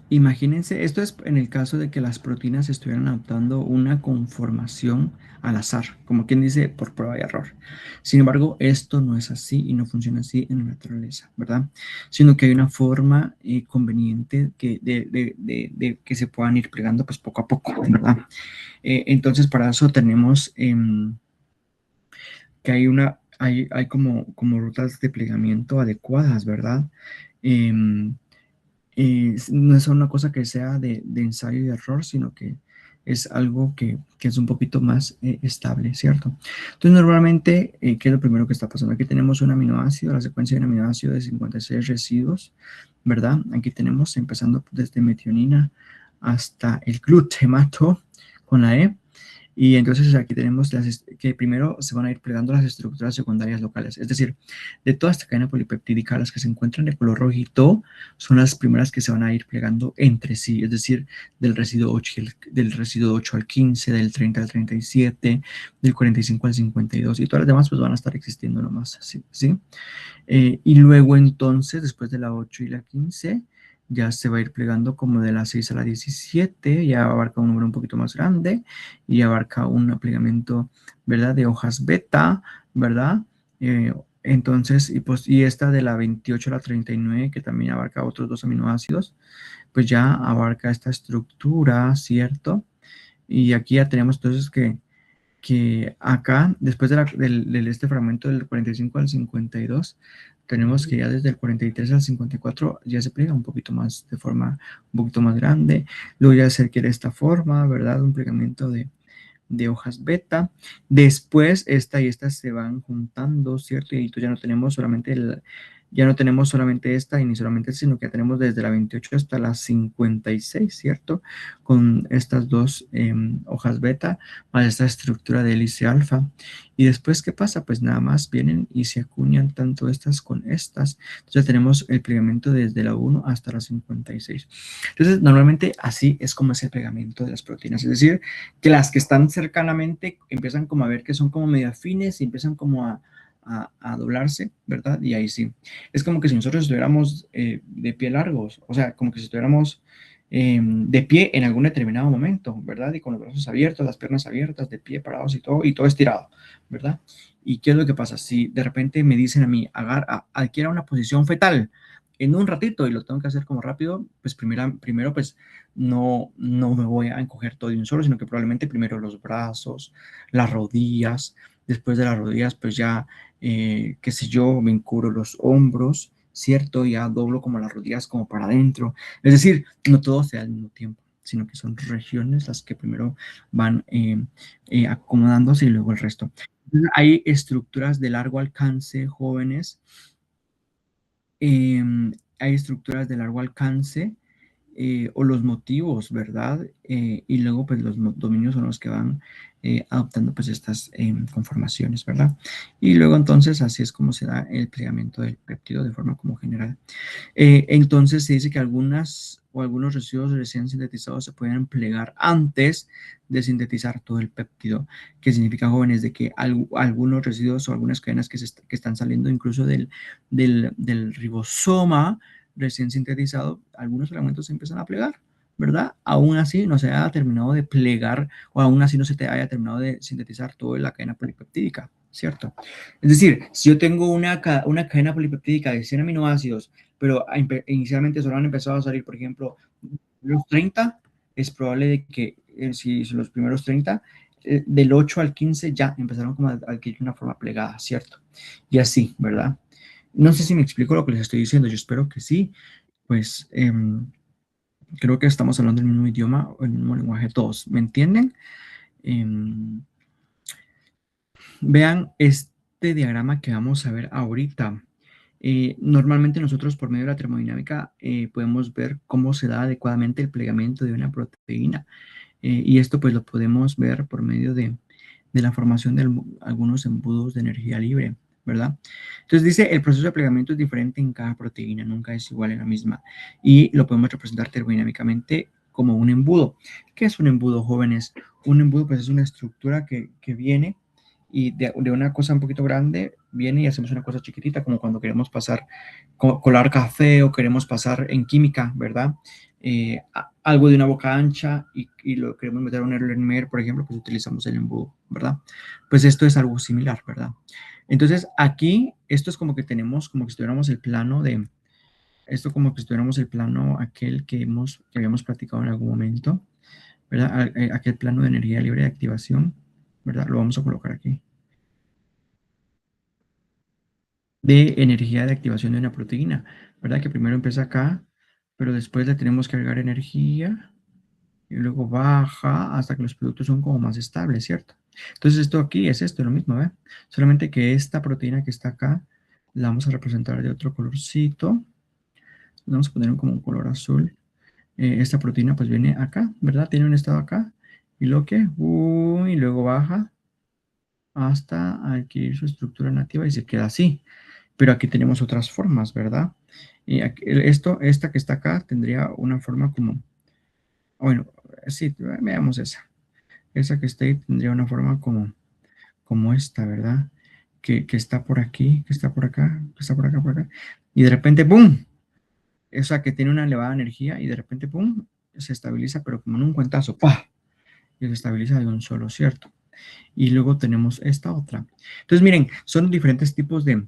A: imagínense, esto es en el caso de que las proteínas estuvieran adoptando una conformación al azar, como quien dice, por prueba y error. Sin embargo, esto no es así y no funciona así en la naturaleza, ¿verdad? Sino que hay una forma conveniente de que se puedan ir plegando pues poco a poco, ¿verdad? Entonces, para eso tenemos que hay como rutas de plegamiento adecuadas, ¿verdad? No es una cosa que sea de ensayo y error, sino que es algo que es un poquito más estable, ¿cierto? Entonces, normalmente, ¿qué es lo primero que está pasando? Aquí tenemos un aminoácido, la secuencia de un aminoácido de 56 residuos, ¿verdad? Aquí tenemos, empezando desde metionina hasta el glutamato con la E. Y entonces aquí tenemos que primero se van a ir plegando las estructuras secundarias locales. Es decir, de toda esta cadena polipeptídica, las que se encuentran de color rojito son las primeras que se van a ir plegando entre sí. Es decir, del residuo 8 al 15, del 30 al 37, del 45 al 52. Y todas las demás pues van a estar existiendo nomás. ¿Sí? Y luego entonces, después de la 8 y la 15, ya se va a ir plegando como de la 6 a la 17, ya abarca un número un poquito más grande y abarca un plegamiento, ¿verdad? De hojas beta, ¿verdad? Entonces, y esta de la 28 a la 39, que también abarca otros dos aminoácidos, pues ya abarca esta estructura, ¿cierto? Y aquí ya tenemos entonces que acá, después de este fragmento del 45 al 52, tenemos que ya desde el 43 al 54 ya se pliega un poquito más, de forma un poquito más grande. Luego ya se quiere esta forma, ¿verdad? Un plegamiento de hojas beta. Después esta y esta se van juntando, ¿cierto? Y entonces ya no tenemos solamente esta y ni solamente esta, sino que ya tenemos desde la 28 hasta la 56, ¿cierto? Con estas dos hojas beta, más esta estructura de hélice alfa. Y después, ¿qué pasa? Pues nada más vienen y se acuñan tanto estas con estas. Entonces tenemos el pegamento desde la 1 hasta la 56. Entonces, normalmente así es como es el pegamento de las proteínas. Es decir, que las que están cercanamente empiezan como a ver que son como medio afines y empiezan como a doblarse, ¿verdad? Y ahí sí. Es como que si nosotros estuviéramos de pie largos, o sea, como que si estuviéramos de pie en algún determinado momento, ¿verdad? Y con los brazos abiertos, las piernas abiertas, de pie parados y todo estirado, ¿verdad? ¿Y qué es lo que pasa? Si de repente me dicen a mí, adquiera una posición fetal en un ratito y lo tengo que hacer como rápido, pues primero pues no me voy a encoger todo de un solo, sino que probablemente primero los brazos, las rodillas, después de las rodillas pues ya, qué sé yo, me encubro los hombros, ¿cierto? Ya doblo como las rodillas como para adentro. Es decir, no todo sea al mismo tiempo, sino que son regiones las que primero van acomodándose y luego el resto. Hay estructuras de largo alcance, jóvenes. Hay estructuras de largo alcance o los motivos, ¿verdad? Y luego, pues, los dominios son los que van adoptando, pues, estas conformaciones, ¿verdad? Y luego, entonces, así es como se da el plegamiento del péptido de forma como general. Entonces, se dice que algunos residuos recién sintetizados se pueden plegar antes de sintetizar todo el péptido, que significa, jóvenes, de que algunos residuos o algunas cadenas que están saliendo incluso del ribosoma recién sintetizado, algunos elementos se empiezan a plegar, ¿verdad? Aún así no se haya terminado de plegar o aún así no se te haya terminado de sintetizar toda la cadena polipeptídica, ¿cierto? Es decir, si yo tengo una cadena polipeptídica de 100 aminoácidos, pero inicialmente solo han empezado a salir, por ejemplo, los 30, es probable de que si los primeros 30, del 8 al 15 ya empezaron como a adquirir una forma plegada, ¿cierto? Y así, ¿verdad? No sé si me explico lo que les estoy diciendo, yo espero que sí, pues creo que estamos hablando el mismo idioma o el mismo lenguaje todos, ¿me entienden? Vean este diagrama que vamos a ver ahorita. Normalmente nosotros por medio de la termodinámica podemos ver cómo se da adecuadamente el plegamiento de una proteína. Y esto pues lo podemos ver por medio de la formación de algunos embudos de energía libre, ¿verdad? Entonces dice, el proceso de plegamiento es diferente en cada proteína, nunca es igual en la misma. Y lo podemos representar termodinámicamente como un embudo. ¿Qué es un embudo, jóvenes? Un embudo pues es una estructura que viene y de una cosa un poquito grande viene y hacemos una cosa chiquitita, como cuando queremos pasar, colar café o queremos pasar en química, ¿verdad? Algo de una boca ancha y lo queremos meter a un Erlenmeyer, por ejemplo, pues utilizamos el embudo, ¿verdad? Pues esto es algo similar, ¿verdad? Entonces aquí, esto es como que tenemos, como que estuviéramos el plano de, esto como que estuviéramos el plano aquel que habíamos practicado en algún momento, ¿verdad? Aquel plano de energía libre de activación, ¿verdad? Lo vamos a colocar aquí. De energía de activación de una proteína, ¿verdad? Que primero empieza acá, pero después le tenemos que agregar energía y luego baja hasta que los productos son como más estables, ¿cierto? Entonces esto aquí es esto, lo mismo, ¿ve? Solamente que esta proteína que está acá la vamos a representar de otro colorcito. Vamos a poner como un color azul. Esta proteína pues viene acá, ¿verdad? Tiene un estado acá y lo que, y luego baja hasta adquirir su estructura nativa y se queda así. Pero aquí tenemos otras formas, ¿verdad? Y esta que está acá tendría una forma como, bueno, sí, veamos esa. Esa que está ahí tendría una forma como esta, ¿verdad? Que está por aquí, que está por acá, que está por acá, por acá. Y de repente, ¡pum! Esa que tiene una elevada energía y de repente, ¡pum! Se estabiliza, pero como en un cuentazo, ¡pah! Y se estabiliza de un solo, ¿cierto? Y luego tenemos esta otra. Entonces, miren, son diferentes tipos de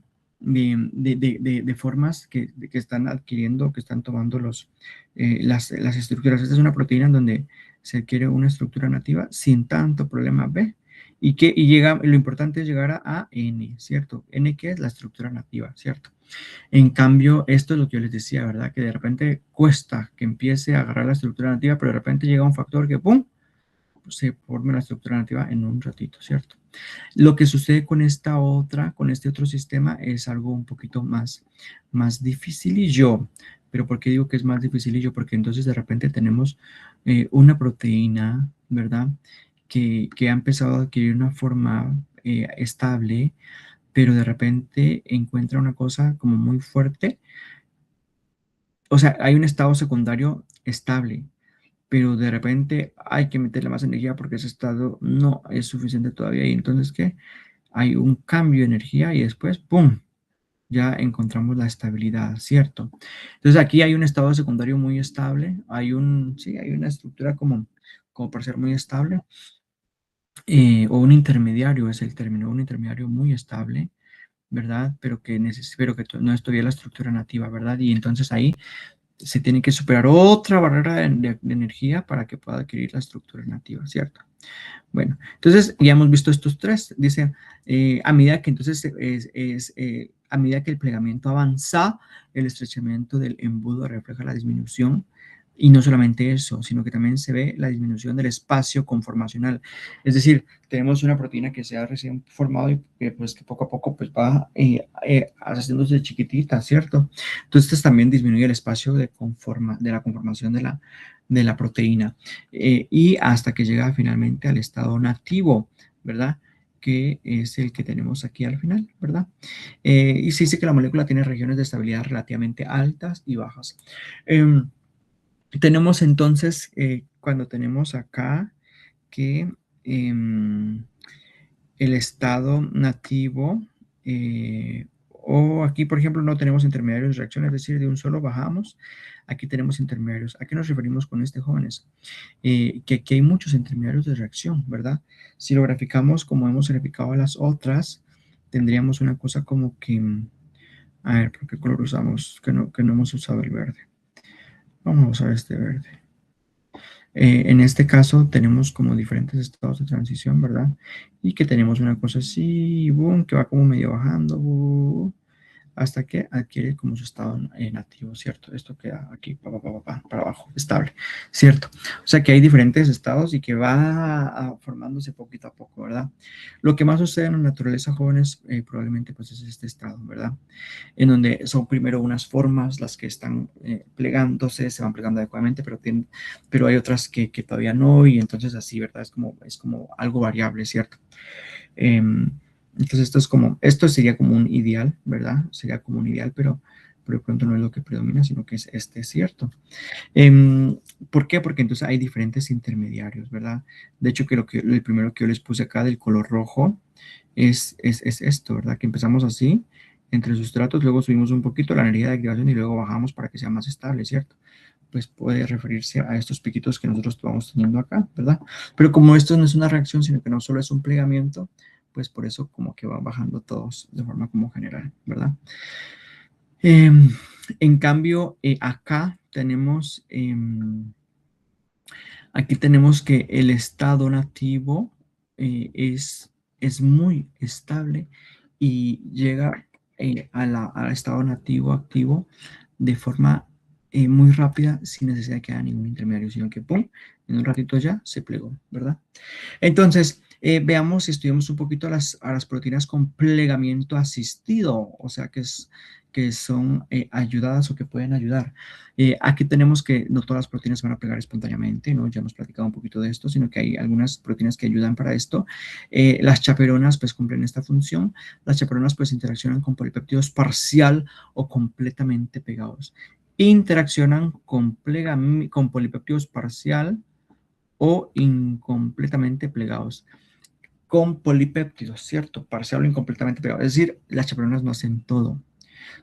A: formas que están adquiriendo, que están tomando las estructuras. Esta es una proteína en donde se adquiere una estructura nativa sin tanto problema B. Y llega, lo importante es llegar a N, ¿cierto? N que es la estructura nativa, ¿cierto? En cambio, esto es lo que yo les decía, ¿verdad? Que de repente cuesta que empiece a agarrar la estructura nativa, pero de repente llega un factor que, ¡pum!, se forma la estructura nativa en un ratito, ¿cierto? Lo que sucede con con este otro sistema es algo un poquito más dificilillo. ¿Pero por qué digo que es más dificilillo? Porque entonces de repente tenemos una proteína, ¿verdad? Que ha empezado a adquirir una forma estable, pero de repente encuentra una cosa como muy fuerte. O sea, hay un estado secundario estable, pero de repente hay que meterle más energía porque ese estado no es suficiente todavía. Y entonces, ¿qué? Hay un cambio de energía y después, ¡pum!, ya encontramos la estabilidad, ¿cierto? Entonces aquí hay un estado secundario muy estable, sí, hay una estructura como para ser muy estable, o un intermediario es el término, un intermediario muy estable, ¿verdad? Pero que no es todavía la estructura nativa, ¿verdad? Y entonces ahí se tiene que superar otra barrera de energía para que pueda adquirir la estructura nativa, ¿cierto? Bueno, entonces ya hemos visto estos tres. Dice, a medida que entonces a medida que el plegamiento avanza, el estrechamiento del embudo refleja la disminución. Y no solamente eso, sino que también se ve la disminución del espacio conformacional. Es decir, tenemos una proteína que se ha recién formado y pues, que poco a poco pues, va haciéndose chiquitita, ¿cierto? Entonces también disminuye el espacio de la conformación de la proteína. Y hasta que llega finalmente al estado nativo, ¿verdad? Que es el que tenemos aquí al final, ¿verdad? Y se dice que la molécula tiene regiones de estabilidad relativamente altas y bajas. Tenemos entonces, cuando tenemos acá que el estado nativo, o aquí, por ejemplo, no tenemos intermediarios de reacción, es decir, de un solo bajamos. Aquí tenemos intermediarios. ¿A qué nos referimos con este, jóvenes? Que aquí hay muchos intermediarios de reacción, ¿verdad? Si lo graficamos como hemos graficado las otras, tendríamos una cosa como que, a ver, ¿por qué color usamos? Que no hemos usado el verde. Vamos a usar este verde. En este caso tenemos como diferentes estados de transición, ¿verdad? Y que tenemos una cosa así, boom, que va como medio bajando, boom, hasta que adquiere como su estado nativo, ¿cierto? Esto queda aquí para abajo, estable, ¿cierto? O sea que hay diferentes estados y que va formándose poquito a poco, ¿verdad? Lo que más sucede en la naturaleza, jóvenes, probablemente pues es este estado, ¿verdad? En donde son primero unas formas las que están plegándose, se van plegando adecuadamente, pero hay otras que todavía no, y entonces así, ¿verdad? Es como algo variable, ¿cierto? Entonces esto sería como un ideal, ¿verdad? Sería como un ideal, pero de pronto no es lo que predomina, sino que es cierto. ¿Por qué? Porque entonces hay diferentes intermediarios, ¿verdad? De hecho, el primero que yo les puse acá del color rojo es esto, ¿verdad? Que empezamos así, entre sustratos, luego subimos un poquito la energía de activación y luego bajamos para que sea más estable, ¿cierto? Pues puede referirse a estos piquitos que nosotros vamos teniendo acá, ¿verdad? Pero como esto no es una reacción, sino que no solo es un plegamiento, pues por eso como que van bajando todos de forma como general, ¿verdad? En cambio, acá tenemos, aquí tenemos que el estado nativo es muy estable y llega al estado nativo activo de forma muy rápida sin necesidad de que haya ningún intermediario, sino que ¡pum!, en un ratito ya se plegó, ¿verdad? Entonces, veamos y estudiamos un poquito a las proteínas con plegamiento asistido, o sea, que son ayudadas o que pueden ayudar. Aquí tenemos que no todas las proteínas van a plegar espontáneamente, ¿no? Ya hemos platicado un poquito de esto, sino que hay algunas proteínas que ayudan para esto. Las chaperonas, pues, cumplen esta función. Las chaperonas, pues, interaccionan con polipéptidos parcial o completamente pegados. Interaccionan con polipéptidos parcial o incompletamente plegados. Con polipéptidos, ¿cierto? Parcial o incompletamente pegados. Es decir, las chaperonas no hacen todo,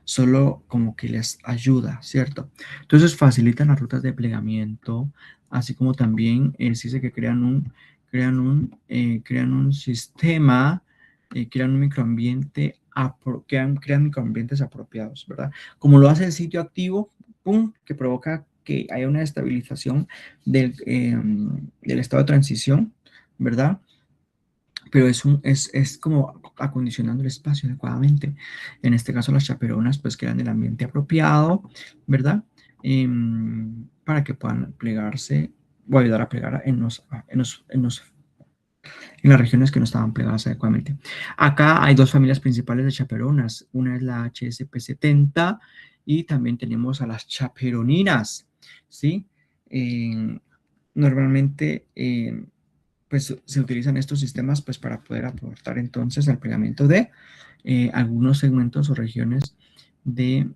A: solo como que les ayuda, ¿cierto? Entonces facilitan las rutas de plegamiento, así como también se dice que crean un sistema, crean un microambiente, crean microambientes apropiados, ¿verdad? Como lo hace el sitio activo, ¡pum!, que provoca que haya una estabilización del estado de transición, ¿verdad? Pero es como acondicionando el espacio adecuadamente. En este caso, las chaperonas pues quedan en el ambiente apropiado, ¿verdad? Para que puedan plegarse o ayudar a plegar en las regiones que no estaban plegadas adecuadamente. Acá hay dos familias principales de chaperonas. Una es la HSP70 y también tenemos a las chaperoninas, ¿sí? Normalmente, pues se utilizan estos sistemas pues para poder aportar entonces al plegamiento de algunos segmentos o regiones de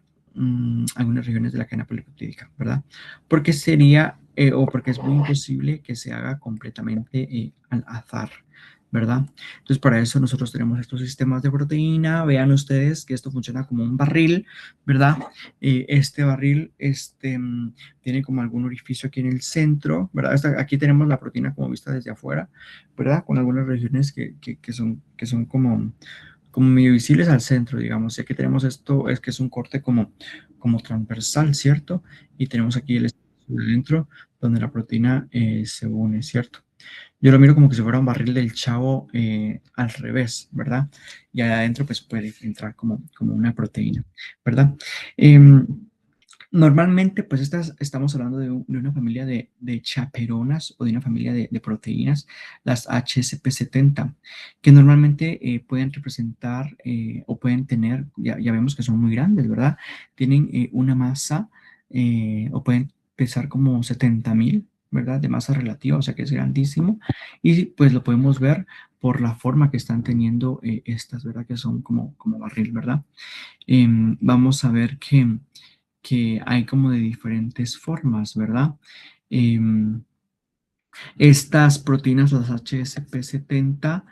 A: algunas regiones de la cadena polipeptídica, ¿verdad? Porque sería o porque es muy imposible que se haga completamente al azar, ¿verdad? Entonces, para eso nosotros tenemos estos sistemas de proteína. Vean ustedes que esto funciona como un barril, ¿verdad? Este barril tiene como algún orificio aquí en el centro, ¿verdad? Aquí tenemos la proteína como vista desde afuera, ¿verdad? Con algunas regiones que son como medio visibles al centro, digamos. Y aquí tenemos esto, es que es un corte como transversal, ¿cierto? Y tenemos aquí el espacio dentro donde la proteína se une, ¿cierto? Yo lo miro como que si fuera un barril del Chavo al revés, ¿verdad? Y allá adentro pues puede entrar como una proteína, ¿verdad? Em, Normalmente, pues estamos hablando de una familia de chaperonas o de una familia de proteínas, las HSP70, que normalmente pueden representar o pueden tener, ya vemos que son muy grandes, ¿verdad? Tienen una masa o pueden pesar como 70.000, ¿verdad? De masa relativa, o sea que es grandísimo. Y pues lo podemos ver por la forma que están teniendo estas, ¿verdad? Que son como barril, ¿verdad? Vamos a ver que hay como de diferentes formas, ¿verdad? Em, Estas proteínas, las HSP70,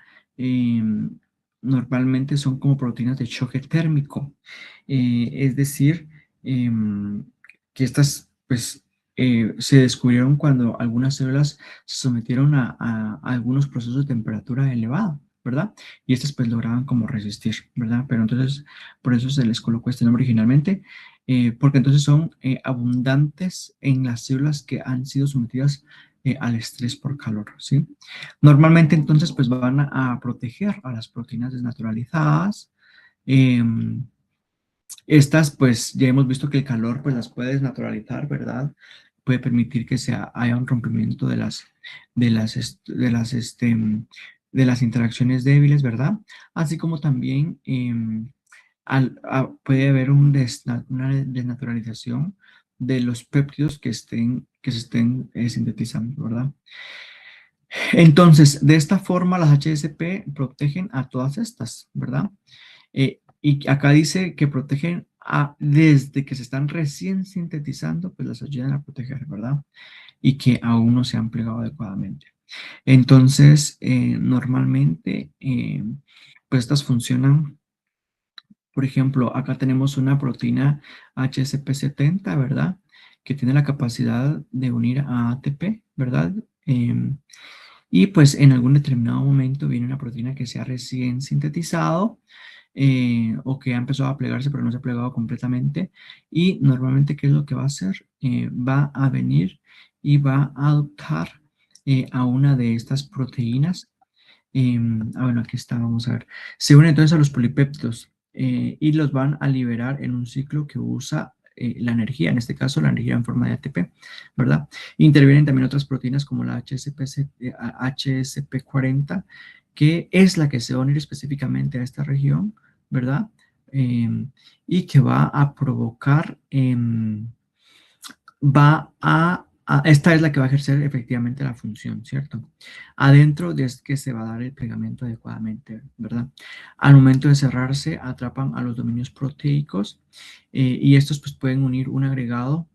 A: normalmente son como proteínas de choque térmico. Es decir, em, que estas pues se descubrieron cuando algunas células se sometieron a algunos procesos de temperatura elevada, ¿verdad? Y estas pues lograban como resistir, ¿verdad? Pero entonces por eso se les colocó este nombre originalmente, porque entonces son abundantes en las células que han sido sometidas al estrés por calor, ¿sí? Normalmente entonces pues van a proteger a las proteínas desnaturalizadas. Estas pues ya hemos visto que el calor pues las puede desnaturalizar, ¿verdad? Puede permitir que haya un rompimiento de las interacciones débiles, ¿verdad? Así como también puede haber una desnaturalización de los péptidos que se estén sintetizando, ¿verdad? Entonces, de esta forma, las HSP protegen a todas estas, ¿verdad? Y acá dice que protegen desde que se están recién sintetizando, pues las ayudan a proteger, ¿verdad? Y que aún no se han plegado adecuadamente. Entonces, normalmente, pues estas funcionan. Por ejemplo, acá tenemos una proteína HSP70, ¿verdad? Que tiene la capacidad de unir a ATP, ¿verdad? Y pues en algún determinado momento viene una proteína que se ha recién sintetizado o que ha empezado a plegarse pero no se ha plegado completamente. Y normalmente, ¿qué es lo que va a hacer? Va a venir y va a adoptar a una de estas proteínas. Bueno, aquí está, vamos a ver. Se unen entonces a los polipéptidos y los van a liberar en un ciclo que usa la energía, en este caso la energía en forma de ATP, ¿verdad? Intervienen también otras proteínas como la HSP40, que es la que se va a unir específicamente a esta región, ¿verdad? Y que va a provocar, esta es la que va a ejercer efectivamente la función, ¿cierto? Adentro es que se va a dar el pegamento adecuadamente, ¿verdad? Al momento de cerrarse, atrapan a los dominios proteicos y estos pues pueden unir un agregado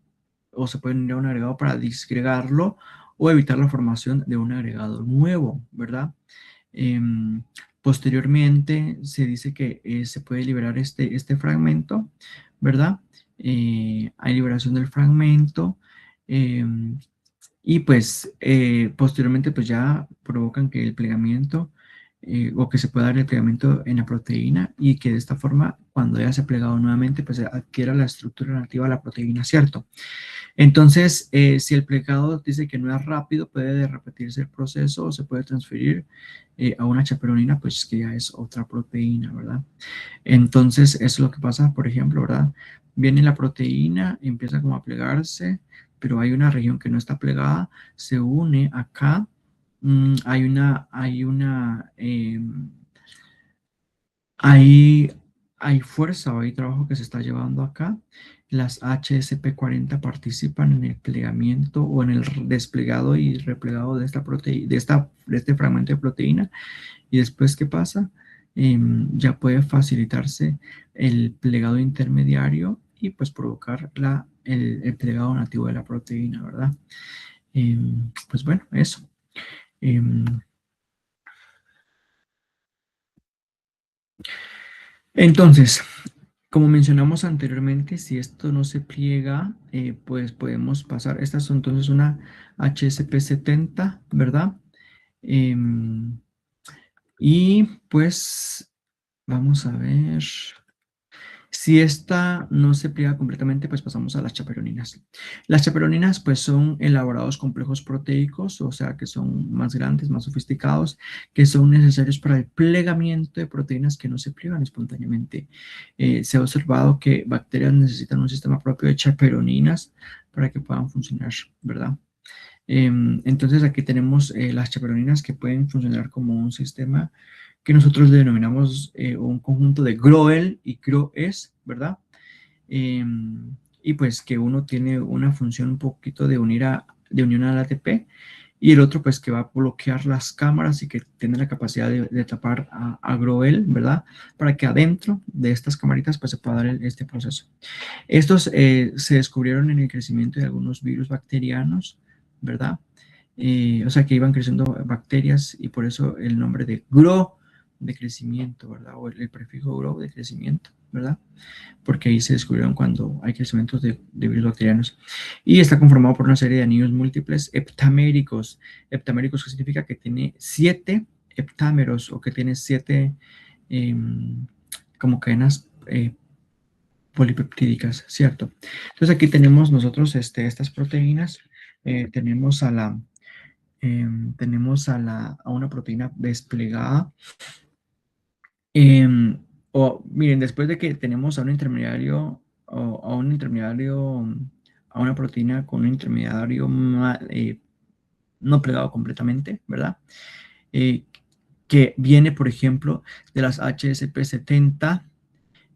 A: o se pueden unir a un agregado para disgregarlo o evitar la formación de un agregado nuevo, ¿verdad? Posteriormente se dice que se puede liberar este fragmento, ¿verdad? Hay liberación del fragmento y pues posteriormente pues ya provocan que el plegamiento o que se pueda dar el pegamento en la proteína y que de esta forma, cuando ya se ha plegado nuevamente, pues adquiera la estructura nativa de la proteína, ¿cierto? Entonces, si el plegado dice que no es rápido, puede repetirse el proceso o se puede transferir a una chaperonina, pues que ya es otra proteína, ¿verdad? Entonces, eso es lo que pasa, por ejemplo, ¿verdad? Viene la proteína, empieza como a plegarse, pero hay una región que no está plegada, se une acá, hay, hay fuerza o hay trabajo que se está llevando acá. Las HSP40 participan en el plegamiento o en el desplegado y replegado de esta proteína, de este fragmento de proteína. Y después, ¿qué pasa? Ya puede facilitarse el plegado intermediario y pues provocar el plegado nativo de la proteína, ¿verdad? Pues bueno, eso. Em, entonces, como mencionamos anteriormente, si esto no se pliega, pues podemos pasar. Estas son entonces una HSP70, ¿verdad? Em, y pues vamos a ver. Si esta no se pliega completamente, pues pasamos a las chaperoninas. Las chaperoninas, pues son elaborados complejos proteicos, o sea, que son más grandes, más sofisticados, que son necesarios para el plegamiento de proteínas que no se pliegan espontáneamente. Se ha observado que bacterias necesitan un sistema propio de chaperoninas para que puedan funcionar, ¿verdad? Entonces aquí tenemos las chaperoninas que pueden funcionar como un sistema que nosotros denominamos un conjunto de Groel y GROES, ¿verdad? Y pues que uno tiene una función un poquito de unión al ATP y el otro pues que va a bloquear las cámaras y que tiene la capacidad de tapar a Groel, ¿verdad? Para que adentro de estas camaritas pues se pueda dar este proceso. Estos se descubrieron en el crecimiento de algunos virus bacterianos, ¿verdad? O sea que iban creciendo bacterias y por eso el nombre de GRO de crecimiento, ¿verdad? O el prefijo GRO de crecimiento, ¿verdad? Porque ahí se descubrieron cuando hay crecimientos de virus bacterianos. Y está conformado por una serie de anillos múltiples heptaméricos. Heptaméricos, que significa que tiene 7 heptámeros o que tiene 7 como cadenas polipeptídicas, ¿cierto? Entonces aquí tenemos nosotros estas proteínas. Tenemos a una proteína desplegada. Miren, después de que tenemos a un intermediario, a una proteína con un intermediario no plegado completamente, ¿verdad? Que viene, por ejemplo, de las HSP70,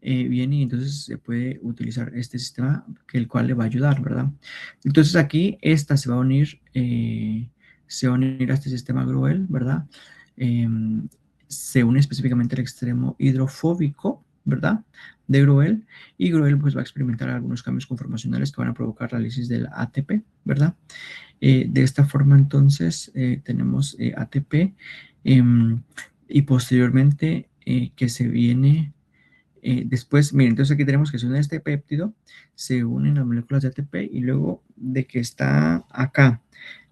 A: viene y entonces se puede utilizar este sistema el cual le va a ayudar, ¿verdad? Entonces aquí esta se va a unir a este sistema GROEL, ¿verdad? Se une específicamente al extremo hidrofóbico, ¿verdad? De GROEL, y GROEL pues va a experimentar algunos cambios conformacionales que van a provocar la lisis del ATP, ¿verdad? De esta forma entonces tenemos ATP y posteriormente que se viene después, miren, entonces aquí tenemos que se une este péptido, se unen las moléculas de ATP y luego de que está acá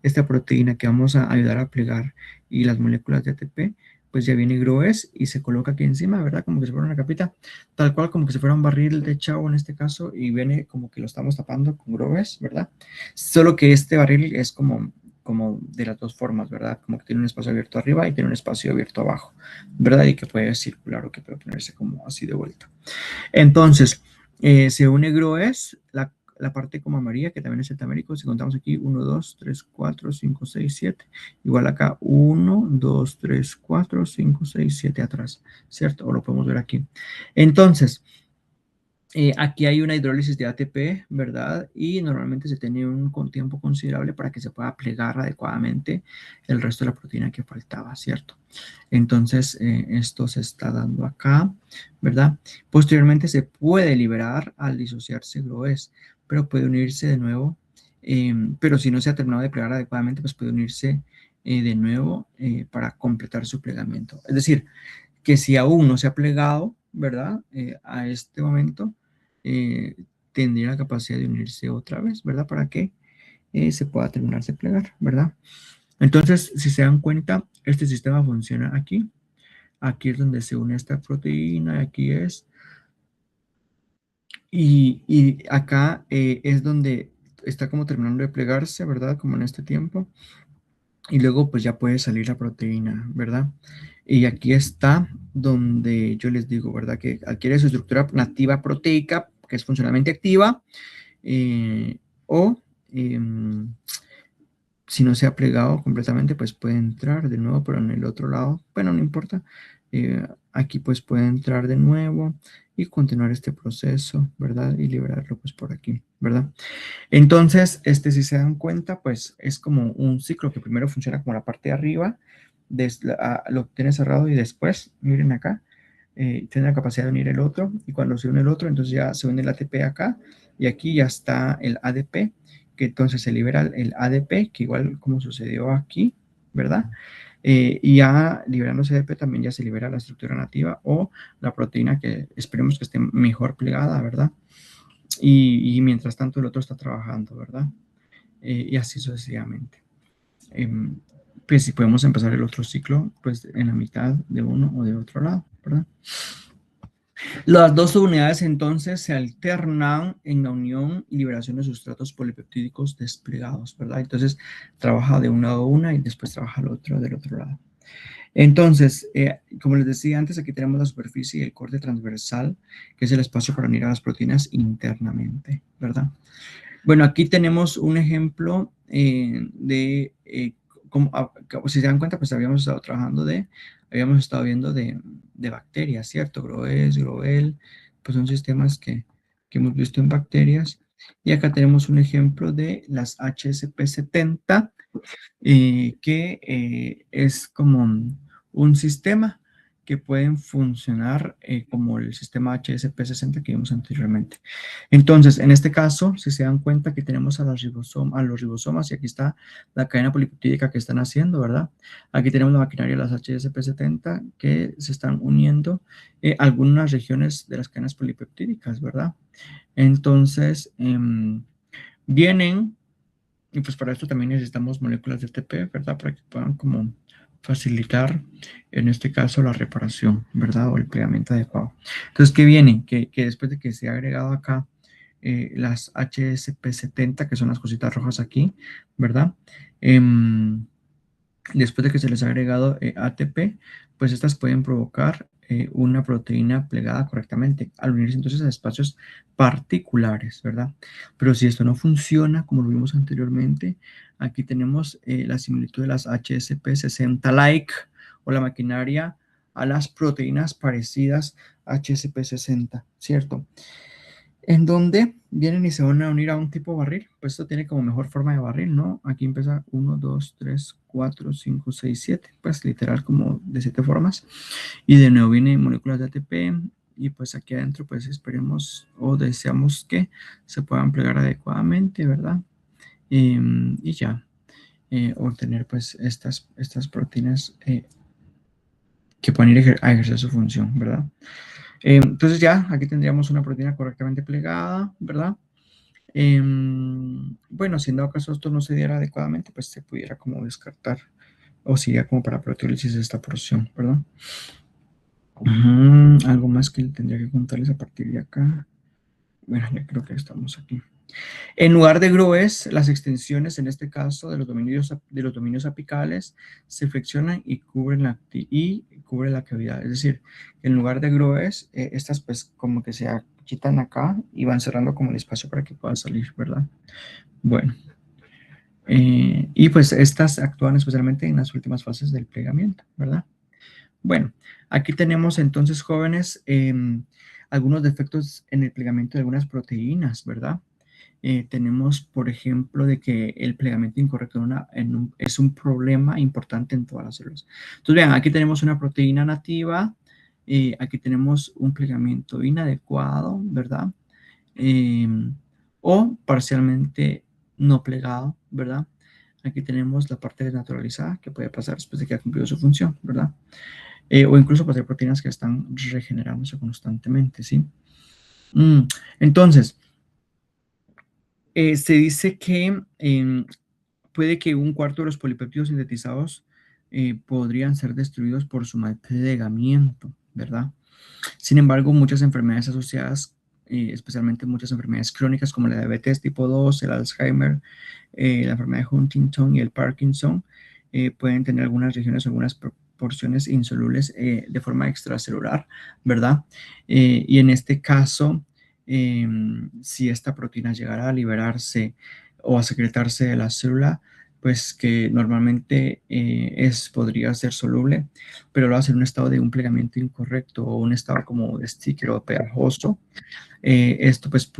A: esta proteína que vamos a ayudar a plegar y las moléculas de ATP, pues ya viene GROES y se coloca aquí encima, ¿verdad? Como que si fuera una capita, tal cual como que si fuera un barril de chavo en este caso y viene como que lo estamos tapando con GROES, ¿verdad? Solo que este barril es como de las dos formas, ¿verdad? Como que tiene un espacio abierto arriba y tiene un espacio abierto abajo, ¿verdad? Y que puede circular o que puede ponerse como así de vuelta. Entonces, se une GROES, la parte como amarilla, que también es heptamérico. Si contamos aquí, 1, 2, 3, 4, 5, 6, 7. Igual acá, 1, 2, 3, 4, 5, 6, 7 atrás, ¿cierto? O lo podemos ver aquí. Entonces, aquí hay una hidrólisis de ATP, ¿verdad? Y normalmente se tiene un tiempo considerable para que se pueda plegar adecuadamente el resto de la proteína que faltaba, ¿cierto? Entonces, esto se está dando acá, ¿verdad? Posteriormente se puede liberar al disociarse GROES, pero puede unirse de nuevo, pero si no se ha terminado de plegar adecuadamente, pues puede unirse de nuevo para completar su plegamiento. Es decir, que si aún no se ha plegado, ¿verdad? A este momento, tendría la capacidad de unirse otra vez, ¿verdad? Para que se pueda terminarse de plegar, ¿verdad? Entonces, si se dan cuenta, este sistema funciona aquí. Aquí es donde se une esta proteína, aquí es. Y acá es donde está como terminando de plegarse, ¿verdad? Como en este tiempo. Y luego pues ya puede salir la proteína, ¿verdad? Y aquí está donde yo les digo, ¿verdad? Que adquiere su estructura nativa proteica, que es funcionalmente activa, o si no se ha plegado completamente, pues puede entrar de nuevo, pero en el otro lado, bueno, no importa. Aquí pues puede entrar de nuevo y continuar este proceso, ¿verdad? Y liberarlo pues por aquí, ¿verdad? Entonces, si se dan cuenta, pues es como un ciclo que primero funciona como la parte de arriba, lo tiene cerrado y después, miren acá, tiene la capacidad de unir el otro y cuando se une el otro, entonces ya se une el ATP acá y aquí ya está el ADP, que entonces se libera el ADP, que igual como sucedió aquí, ¿verdad? Y ya liberándose ADP también ya se libera la estructura nativa o la proteína que esperemos que esté mejor plegada, ¿verdad? Y mientras tanto el otro está trabajando, ¿verdad? Y así sucesivamente. Pues si podemos empezar el otro ciclo, pues en la mitad de uno o de otro lado, ¿verdad? Las dos unidades entonces se alternan en la unión y liberación de sustratos polipeptídicos desplegados, ¿verdad? Entonces trabaja de un lado una y después trabaja el otro del otro lado. Entonces, como les decía antes, aquí tenemos la superficie y el corte transversal, que es el espacio para unir a las proteínas internamente, ¿verdad? Bueno, aquí tenemos un ejemplo de si se dan cuenta, pues habíamos estado habíamos estado viendo de bacterias, ¿cierto? Groes, Grovel, pues son sistemas que hemos visto en bacterias. Y acá tenemos un ejemplo de las HSP70, que es como un sistema que pueden funcionar como el sistema HSP60 que vimos anteriormente. Entonces, en este caso, si se dan cuenta que tenemos a los ribosomas y aquí está la cadena polipeptídica que están haciendo, ¿verdad? Aquí tenemos la maquinaria de las HSP70 que se están uniendo algunas regiones de las cadenas polipeptídicas, ¿verdad? Entonces, vienen y pues para esto también necesitamos moléculas de ATP, ¿verdad? Para que puedan como facilitar, en este caso, la reparación, ¿verdad? O el plegamiento adecuado. Entonces, ¿qué viene? Que después de que se ha agregado acá las HSP70, que son las cositas rojas aquí, ¿verdad? Después de que se les ha agregado ATP, pues estas pueden provocar una proteína plegada correctamente al unirse entonces a espacios particulares, ¿verdad? Pero si esto no funciona, como lo vimos anteriormente, aquí tenemos la similitud de las HSP60-like o la maquinaria a las proteínas parecidas a HSP60, ¿cierto? En donde vienen y se van a unir a un tipo barril, pues esto tiene como mejor forma de barril, ¿no? Aquí empieza 1, 2, 3, 4, 5, 6, 7, pues literal como de 7 formas. Y de nuevo vienen moléculas de ATP y pues aquí adentro pues esperemos o deseamos que se puedan plegar adecuadamente, ¿verdad? Y ya, obtener pues estas proteínas que pueden ir a ejercer su función, ¿verdad? Entonces ya, aquí tendríamos una proteína correctamente plegada, ¿verdad? Bueno, si en dado caso esto no se diera adecuadamente, pues se pudiera como descartar o sería como para proteólisis esta porción, ¿verdad? Algo más que tendría que contarles a partir de acá. Bueno, ya creo que estamos aquí. En lugar de grues, las extensiones, en este caso, de los dominios apicales, se flexionan y cubren la cavidad. Es decir, en lugar de grues, estas pues como que se quitan acá y van cerrando como el espacio para que pueda salir, ¿verdad? Bueno. Y pues estas actúan especialmente en las últimas fases del plegamiento, ¿verdad? Bueno, aquí tenemos entonces, jóvenes, algunos defectos en el plegamiento de algunas proteínas, ¿verdad? Tenemos, por ejemplo, de que el plegamiento incorrecto es un problema importante en todas las células. Entonces, vean, aquí tenemos una proteína nativa, aquí tenemos un plegamiento inadecuado, ¿verdad? O parcialmente no plegado, ¿verdad? Aquí tenemos la parte desnaturalizada que puede pasar después de que ha cumplido su función, ¿verdad? O incluso pasar proteínas que están regenerándose constantemente, ¿sí? Entonces, se dice que puede que un cuarto de los polipéptidos sintetizados podrían ser destruidos por su mal plegamiento, ¿verdad? Sin embargo, muchas enfermedades asociadas, especialmente muchas enfermedades crónicas como la diabetes tipo 2, el Alzheimer, la enfermedad de Huntington y el Parkinson, pueden tener algunas regiones, algunas porciones insolubles de forma extracelular, ¿verdad? Y en este caso, si esta proteína llegara a liberarse o a secretarse de la célula, pues que normalmente podría ser soluble, pero lo hace en un estado de un plegamiento incorrecto o un estado como de sticker o pegajoso, esto pues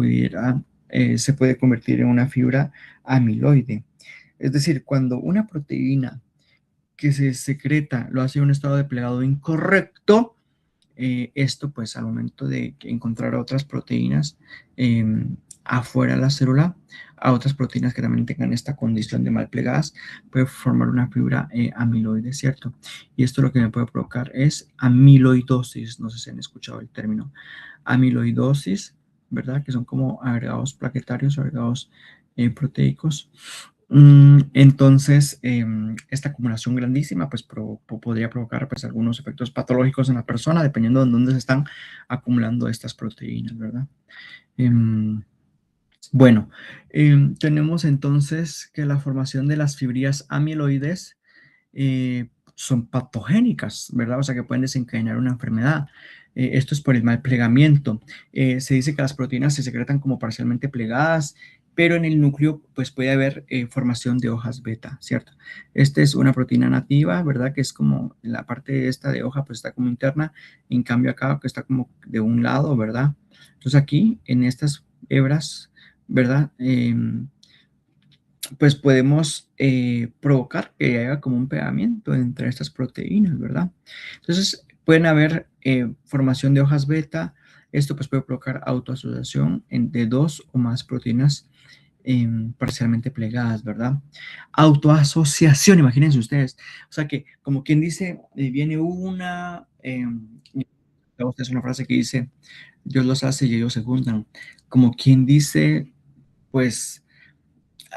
A: se puede convertir en una fibra amiloide. Es decir, cuando una proteína que se secreta lo hace en un estado de plegado incorrecto, esto pues al momento de encontrar otras proteínas afuera de la célula, a otras proteínas que también tengan esta condición de mal plegadas, puede formar una fibra amiloide, ¿cierto? Y esto lo que me puede provocar es amiloidosis, no sé si han escuchado el término amiloidosis, ¿verdad? Que son como agregados plaquetarios, agregados proteicos. Entonces, esta acumulación grandísima pues podría provocar pues algunos efectos patológicos en la persona dependiendo de dónde se están acumulando estas proteínas, ¿verdad? Bueno, tenemos entonces que la formación de las fibrillas amiloides son patogénicas, ¿verdad? O sea que pueden desencadenar una enfermedad. Esto es por el mal plegamiento. Se dice que las proteínas se secretan como parcialmente plegadas, pero en el núcleo pues puede haber formación de hojas beta, ¿cierto? Esta es una proteína nativa, ¿verdad? Que es como la parte esta de hoja pues está como interna, en cambio acá que está como de un lado, ¿verdad? Entonces aquí en estas hebras, ¿verdad? Pues podemos provocar que haya como un pegamiento entre estas proteínas, ¿verdad? Entonces, pueden haber formación de hojas beta. Esto pues puede provocar autoasociación de dos o más proteínas parcialmente plegadas, ¿verdad? Autoasociación, imagínense ustedes. O sea que, como quien dice, viene es una frase que dice, Dios los hace y ellos se juntan. Como quien dice, pues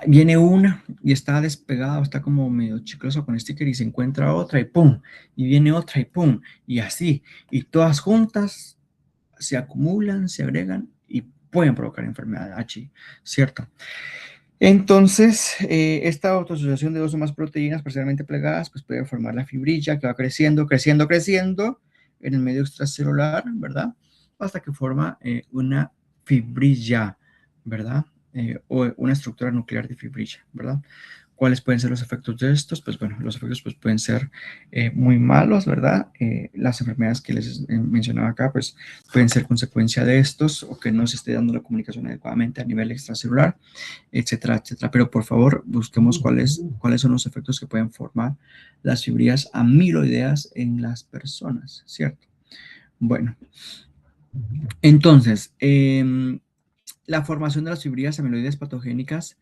A: viene una y está despegada, está como medio chicloso con sticker y se encuentra otra y pum, y viene otra y pum, y así, y todas juntas se acumulan, se agregan y pueden provocar enfermedad H, ¿cierto? Entonces, esta autoasociación de dos o más proteínas parcialmente plegadas, pues puede formar la fibrilla que va creciendo, creciendo, creciendo en el medio extracelular, ¿verdad? Hasta que forma una fibrilla, ¿verdad? O una estructura nuclear de fibrilla, ¿verdad? ¿Cuáles pueden ser los efectos de estos? Pues bueno, los efectos pues, pueden ser muy malos, ¿verdad? Las enfermedades que les mencionaba acá, pues pueden ser consecuencia de estos o que no se esté dando la comunicación adecuadamente a nivel extracelular, etcétera, etcétera. Pero por favor, busquemos cuáles son los efectos que pueden formar las fibrillas amiloideas en las personas, ¿cierto? Bueno, entonces, la formación de las fibrillas amiloides patogénicas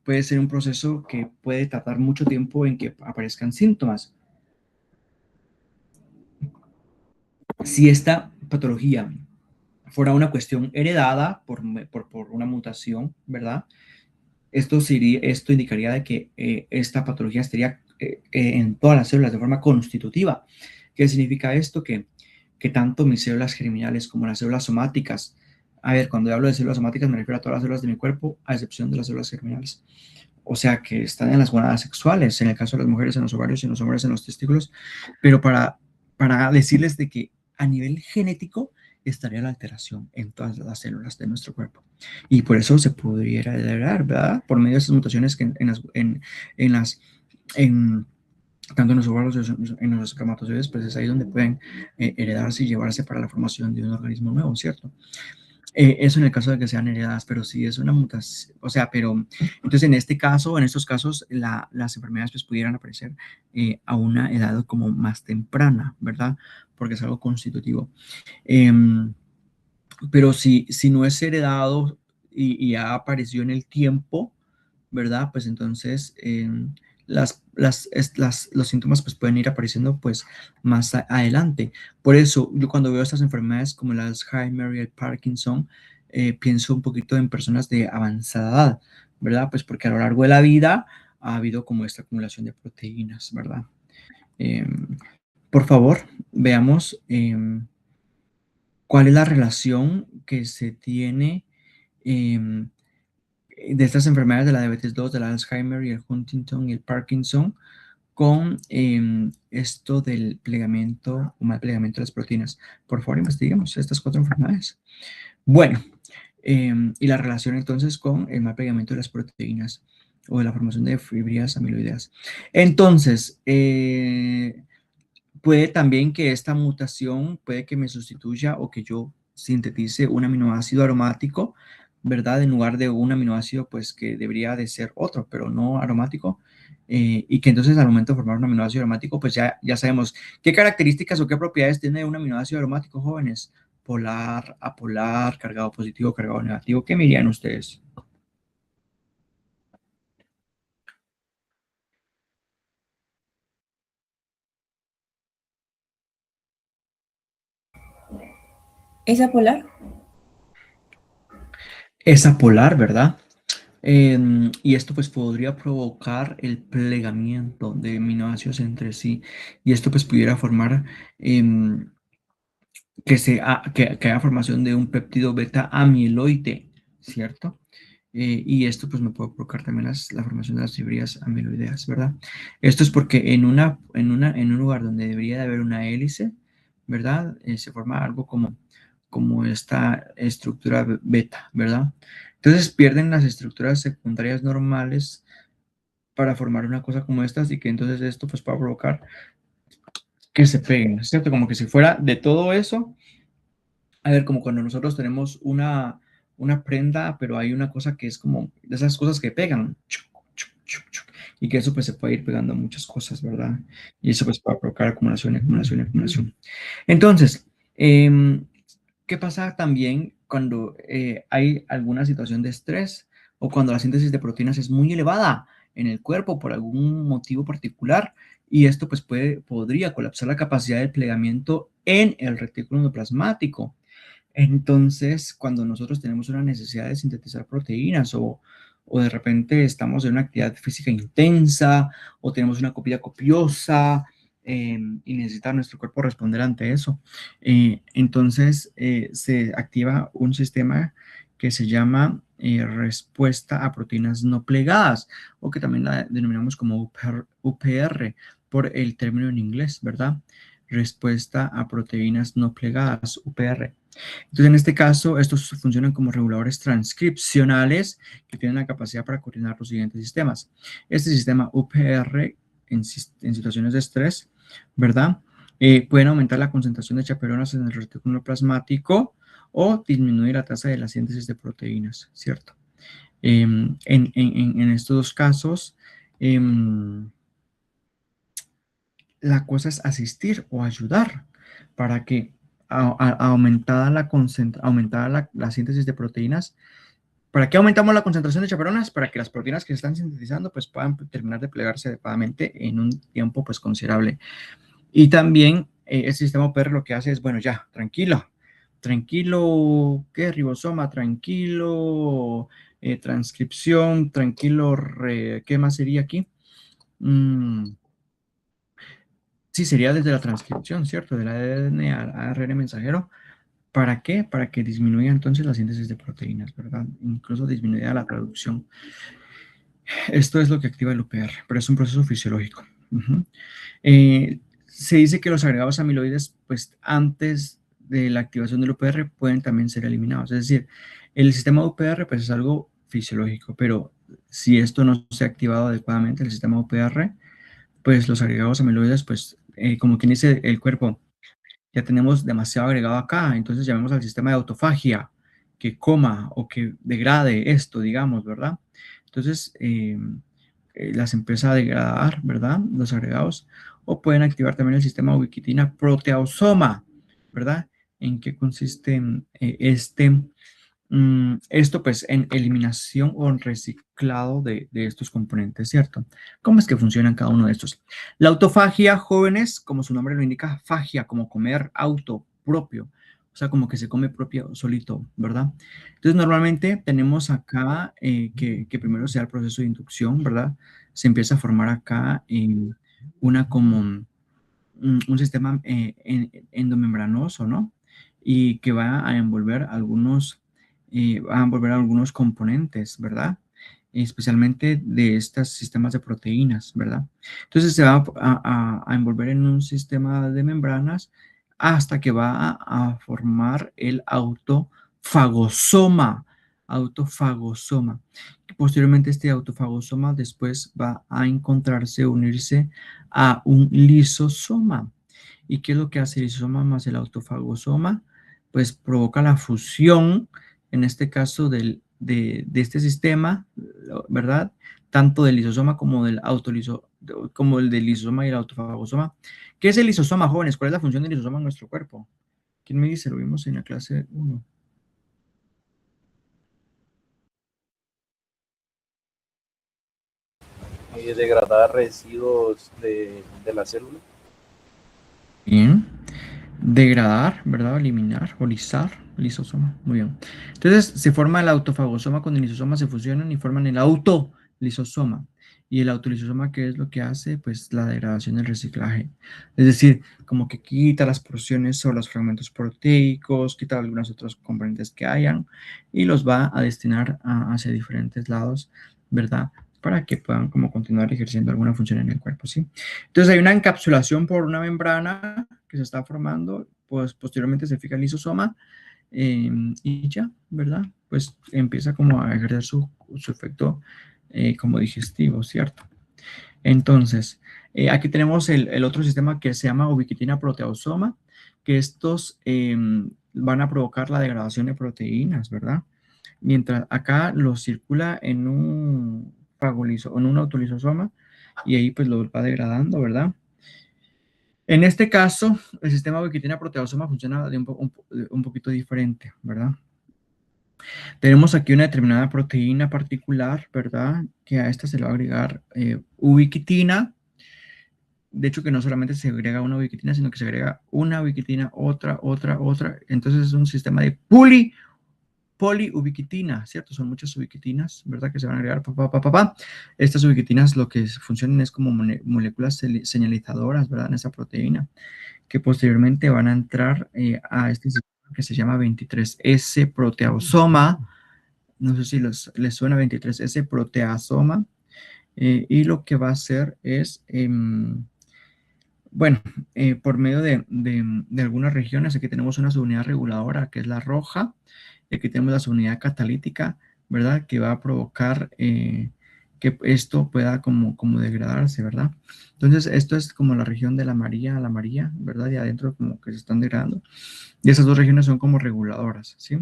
A: puede ser un proceso que puede tardar mucho tiempo en que aparezcan síntomas. Si esta patología fuera una cuestión heredada por una mutación, ¿verdad? Esto indicaría de que esta patología estaría en todas las células de forma constitutiva. ¿Qué significa esto? Que tanto mis células germinales como las células somáticas, a ver, cuando yo hablo de células somáticas me refiero a todas las células de mi cuerpo, a excepción de las células germinales. O sea, que están en las gonadas sexuales, en el caso de las mujeres en los ovarios y en los hombres en los testículos, pero para decirles de que a nivel genético estaría la alteración en todas las células de nuestro cuerpo. Y por eso se pudiera heredar, ¿verdad? Por medio de esas mutaciones que tanto en los ovarios en los espermatozoides, pues es ahí donde pueden heredarse y llevarse para la formación de un organismo nuevo, ¿cierto? Eso en el caso de que sean heredadas, pero si es una mutación, o sea, pero entonces en este caso, en estos casos, las enfermedades pues pudieran aparecer a una edad como más temprana, ¿verdad? Porque es algo constitutivo. Pero si no es heredado y ya apareció en el tiempo, ¿verdad? Pues entonces los síntomas pues pueden ir apareciendo pues más adelante. Por eso yo cuando veo estas enfermedades como el Alzheimer y el Parkinson, pienso un poquito en personas de avanzada edad, ¿verdad? Pues porque a lo largo de la vida ha habido como esta acumulación de proteínas, ¿verdad? Por favor, veamos cuál es la relación que se tiene de estas enfermedades de la diabetes 2, del Alzheimer y el Huntington y el Parkinson con esto del plegamiento o mal plegamiento de las proteínas. Por favor, investiguemos estas 4 enfermedades. Bueno, y la relación entonces con el mal plegamiento de las proteínas o de la formación de fibrillas amiloideas. Entonces, puede también que esta mutación puede que me sustituya o que yo sintetice un aminoácido aromático, ¿verdad? En lugar de un aminoácido, pues que debería de ser otro, pero no aromático. Y que entonces al momento de formar un aminoácido aromático, pues ya sabemos qué características o qué propiedades tiene un aminoácido aromático, jóvenes. Polar, apolar, cargado positivo, cargado negativo. ¿Qué me dirían ustedes?
D: ¿Es apolar?
A: Es apolar, ¿verdad? Y esto pues podría provocar el plegamiento de aminoácidos entre sí y esto pues pudiera formar em, que haya formación de un péptido beta amiloide, ¿cierto? Y esto pues me puede provocar también la formación de las fibrillas amiloideas, ¿verdad? Esto es porque en un lugar donde debería de haber una hélice, ¿verdad? Se forma algo como esta estructura beta, ¿verdad? Entonces pierden las estructuras secundarias normales para formar una cosa como estas y que entonces esto pues va a provocar que se peguen, ¿cierto? Como que si fuera de todo eso, a ver, como cuando nosotros tenemos una prenda, pero hay una cosa que es como de esas cosas que pegan, chuc, chuc, chuc, chuc, y que eso pues se puede ir pegando a muchas cosas, ¿verdad? Y eso pues va a provocar acumulación, acumulación, acumulación. Entonces, ¿qué pasa también cuando hay alguna situación de estrés o cuando la síntesis de proteínas es muy elevada en el cuerpo por algún motivo particular? Y esto pues podría colapsar la capacidad de plegamiento en el retículo endoplasmático. Entonces, cuando nosotros tenemos una necesidad de sintetizar proteínas o de repente estamos en una actividad física intensa o tenemos una comida copiosa y necesita nuestro cuerpo responder ante eso, entonces se activa un sistema que se llama respuesta a proteínas no plegadas o que también la denominamos como UPR por el término en inglés, ¿verdad? Respuesta a proteínas no plegadas, UPR. Entonces, en este caso, estos funcionan como reguladores transcripcionales que tienen la capacidad para coordinar los siguientes sistemas. Este sistema UPR en situaciones de estrés, ¿verdad? Pueden aumentar la concentración de chaperonas en el retículo plasmático o disminuir la tasa de la síntesis de proteínas, ¿cierto? En estos dos casos, la cosa es asistir o ayudar para que aumentada la síntesis de proteínas. ¿Para qué aumentamos la concentración de chaperonas? Para que las proteínas que se están sintetizando pues puedan terminar de plegarse adecuadamente en un tiempo pues considerable. Y también el sistema OPR lo que hace es, bueno, ya, tranquilo, tranquilo, ¿qué? Ribosoma, tranquilo, transcripción, tranquilo, ¿qué más sería aquí? Sí, sería desde la transcripción, ¿cierto? Del ADN al ARN mensajero. ¿Para qué? Para que disminuya entonces la síntesis de proteínas, ¿verdad? Incluso disminuya la traducción. Esto es lo que activa el UPR, pero es un proceso fisiológico. Se dice que los agregados amiloides, pues antes de la activación del UPR, pueden también ser eliminados. Es decir, el sistema UPR, pues es algo fisiológico, pero si esto no se ha activado adecuadamente, el sistema UPR, pues los agregados amiloides, pues como quien dice el cuerpo, ya tenemos demasiado agregado acá, entonces llamemos al sistema de autofagia que coma o que degrade esto, digamos, ¿verdad? Entonces, las empieza a degradar, ¿verdad? Los agregados, o pueden activar también el sistema ubiquitina proteasoma, ¿verdad? ¿En qué consiste esto pues en eliminación o en reciclado de estos componentes, ¿cierto? ¿Cómo es que funcionan cada uno de estos? La autofagia, jóvenes, como su nombre lo indica, fagia, como comer auto propio, o sea, como que se come propio solito, ¿verdad? Entonces, normalmente tenemos acá que primero sea el proceso de inducción, ¿verdad? se empieza a formar acá una como un sistema endomembranoso, ¿no? Y que va a envolver algunos componentes, ¿verdad? Especialmente de estos sistemas de proteínas, ¿verdad? Entonces se va a envolver en un sistema de membranas hasta que va a formar el autofagosoma. Autofagosoma. Posteriormente este autofagosoma después va a encontrarse, unirse a un lisosoma. ¿Y qué es lo que hace el lisosoma más el autofagosoma? Pues provoca la fusión, en este caso de este sistema, ¿verdad? Tanto del lisosoma como como el del lisosoma y el autofagosoma. ¿Qué es el lisosoma, jóvenes? ¿Cuál es la función del lisosoma en nuestro cuerpo? ¿Quién me dice? Lo vimos en la clase 1.
E: Degradar residuos de la célula.
A: Bien. Degradar, ¿verdad? Eliminar o lisar, lisosoma. Muy bien. Entonces se forma el autofagosoma con el lisosoma, se fusionan y forman el autolisosoma. Y el autolisosoma, ¿qué es lo que hace? Pues la degradación del reciclaje. Es decir, como que quita las porciones o los fragmentos proteicos, quita algunos otros componentes que hayan y los va a destinar hacia diferentes lados, ¿verdad? Para que puedan como continuar ejerciendo alguna función en el cuerpo, ¿sí? Entonces hay una encapsulación por una membrana que se está formando, pues posteriormente se fija el lisosoma y ya, ¿verdad? Pues empieza como a ejercer su efecto como digestivo, ¿cierto? Entonces, aquí tenemos el otro sistema que se llama ubiquitina proteasoma, que estos van a provocar la degradación de proteínas, ¿verdad? Mientras acá lo circula en en un autolisosoma y ahí pues lo va degradando, ¿verdad? En este caso, el sistema ubiquitina proteasoma funciona de un poquito diferente, ¿verdad? Tenemos aquí una determinada proteína particular, ¿verdad? Que a esta se le va a agregar ubiquitina. De hecho, que no solamente se agrega una ubiquitina, sino que se agrega una ubiquitina, otra. Entonces es un sistema de poliubiquitina, ¿cierto? Son muchas ubiquitinas, ¿verdad? Que se van a agregar, Estas ubiquitinas lo que funcionan es como moléculas señalizadoras, ¿verdad? En esa proteína, que posteriormente van a entrar a este sistema que se llama 23S proteasoma. No sé si les suena 23S proteasoma. Y lo que va a hacer es, bueno, por medio de algunas regiones, aquí tenemos una subunidad reguladora que es la roja, y aquí tenemos la subunidad catalítica, ¿verdad? Que va a provocar que esto pueda como degradarse, ¿verdad? Entonces, esto es como la región de la amarilla, ¿verdad? Y adentro como que se están degradando. Y esas dos regiones son como reguladoras, ¿sí?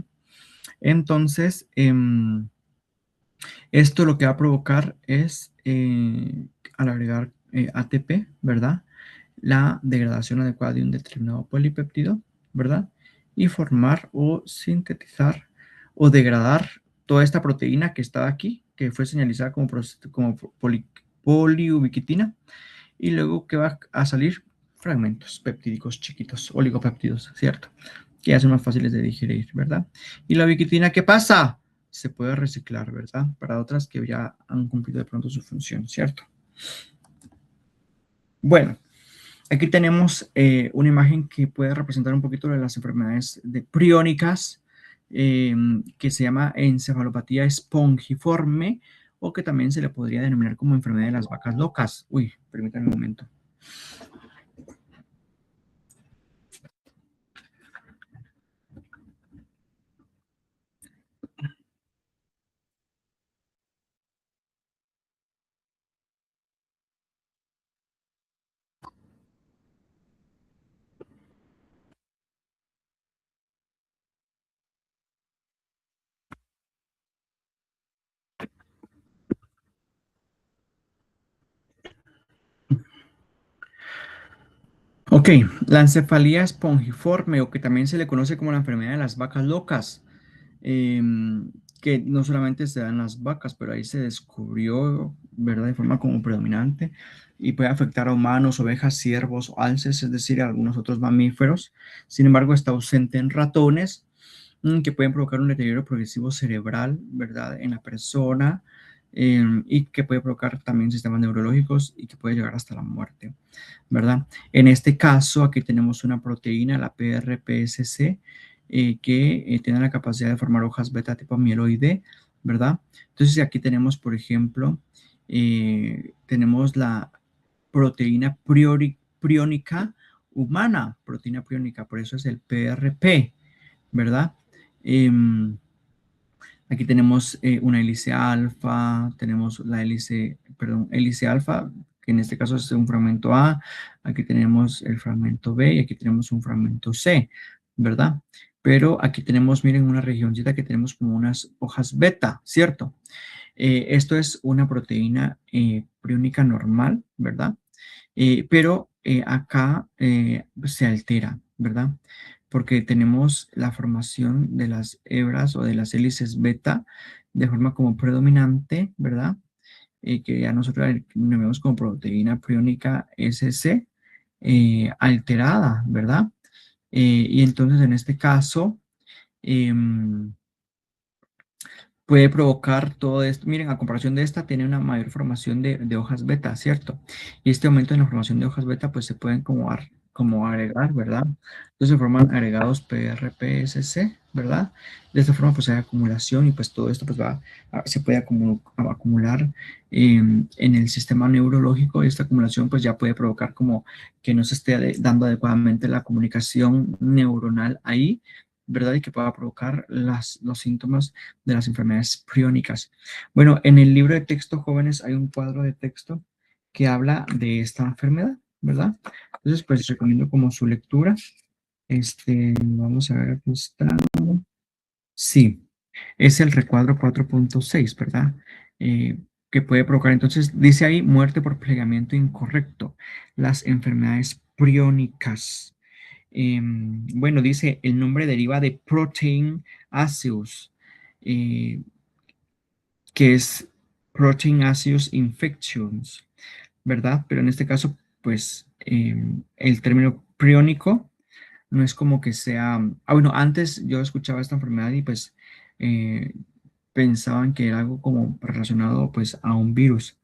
A: Entonces, esto lo que va a provocar es, al agregar ATP, ¿verdad? La degradación adecuada de un determinado polipéptido, ¿verdad? Y formar o sintetizar o degradar toda esta proteína que estaba aquí, que fue señalizada como poliubiquitina, y luego que va a salir fragmentos peptídicos chiquitos, oligopéptidos, ¿cierto? Que ya son más fáciles de digerir, ¿verdad? Y la ubiquitina, ¿qué pasa? Se puede reciclar, ¿verdad? Para otras que ya han cumplido de pronto su función, ¿cierto? Bueno, aquí tenemos una imagen que puede representar un poquito de las enfermedades priónicas, que se llama encefalopatía espongiforme, o que también se le podría denominar como enfermedad de las vacas locas. Uy, permítanme un momento. Ok, la encefalía espongiforme, o que también se le conoce como la enfermedad de las vacas locas, que no solamente se da en las vacas, pero ahí se descubrió, ¿verdad?, de forma como predominante y puede afectar a humanos, ovejas, ciervos, alces, es decir, a algunos otros mamíferos. Sin embargo, está ausente en ratones, que pueden provocar un deterioro progresivo cerebral, ¿verdad?, en la persona, y que puede provocar también sistemas neurológicos y que puede llegar hasta la muerte, ¿verdad? En este caso, aquí tenemos una proteína, la PRPSC, que tiene la capacidad de formar hojas beta tipo mieloide, ¿verdad? Entonces, aquí tenemos, por ejemplo, tenemos la proteína priónica humana, proteína priónica, por eso es el PRP, ¿verdad? Aquí tenemos una hélice alfa, tenemos la hélice, perdón, hélice alfa, que en este caso es un fragmento A, aquí tenemos el fragmento B y aquí tenemos un fragmento C, ¿verdad? Pero aquí tenemos, miren, una regioncita que tenemos como unas hojas beta, ¿cierto? Esto es una proteína priónica normal, ¿verdad? Pero acá se altera, ¿verdad? Porque tenemos la formación de las hebras o de las hélices beta de forma como predominante, ¿verdad? Que ya nosotros vemos como proteína priónica SC alterada, ¿verdad? Y entonces en este caso em, puede provocar todo esto. Miren, a comparación de esta, tiene una mayor formación de hojas beta, ¿cierto? Y este aumento en la formación de hojas beta, pues se pueden como agregar, ¿verdad? Entonces se forman agregados PRPSC, ¿verdad? De esta forma, pues hay acumulación y pues todo esto pues se puede acumular en el sistema neurológico y esta acumulación pues ya puede provocar como que no se esté dando adecuadamente la comunicación neuronal ahí, ¿verdad? Y que pueda provocar los síntomas de las enfermedades priónicas. Bueno, en el libro de texto Jóvenes hay un cuadro de texto que habla de esta enfermedad, ¿verdad? Entonces, pues recomiendo como su lectura. Vamos a ver, aquí está. Sí, es el recuadro 4.6, ¿verdad? Que puede provocar, entonces, dice ahí, muerte por plegamiento incorrecto, las enfermedades priónicas. Bueno, dice, el nombre deriva de protein acius, eh, que es protein acius infections, ¿verdad? Pero en este caso, pues, el término priónico no es como que sea, bueno, antes yo escuchaba esta enfermedad y pues eh, pensaban que era algo como relacionado pues a un virus,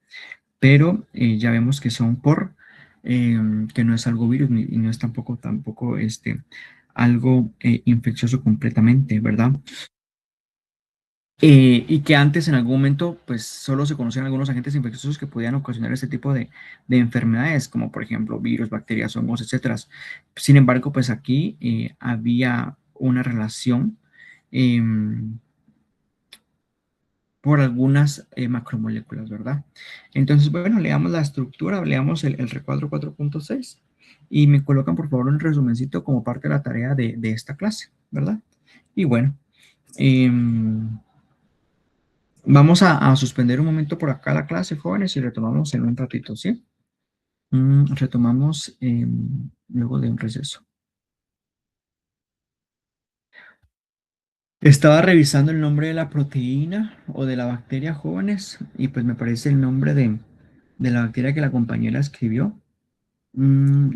A: pero ya vemos que son que no es algo virus y no es tampoco algo infeccioso completamente, ¿verdad? Y que antes en algún momento pues solo se conocían algunos agentes infecciosos que podían ocasionar este tipo de enfermedades, como por ejemplo virus, bacterias, hongos, etcétera. Sin embargo, pues aquí había una relación em, por algunas macromoléculas, ¿verdad? Entonces, bueno, leamos la estructura, leamos el recuadro 4.6 y me colocan por favor un resumencito como parte de la tarea de esta clase, ¿verdad? Y bueno, vamos a suspender un momento por acá la clase, jóvenes, y retomamos en un ratito, ¿sí? Retomamos luego de un receso. Estaba revisando el nombre de la proteína o de la bacteria, jóvenes, y pues me parece el nombre de la bacteria que la compañera escribió. Mm,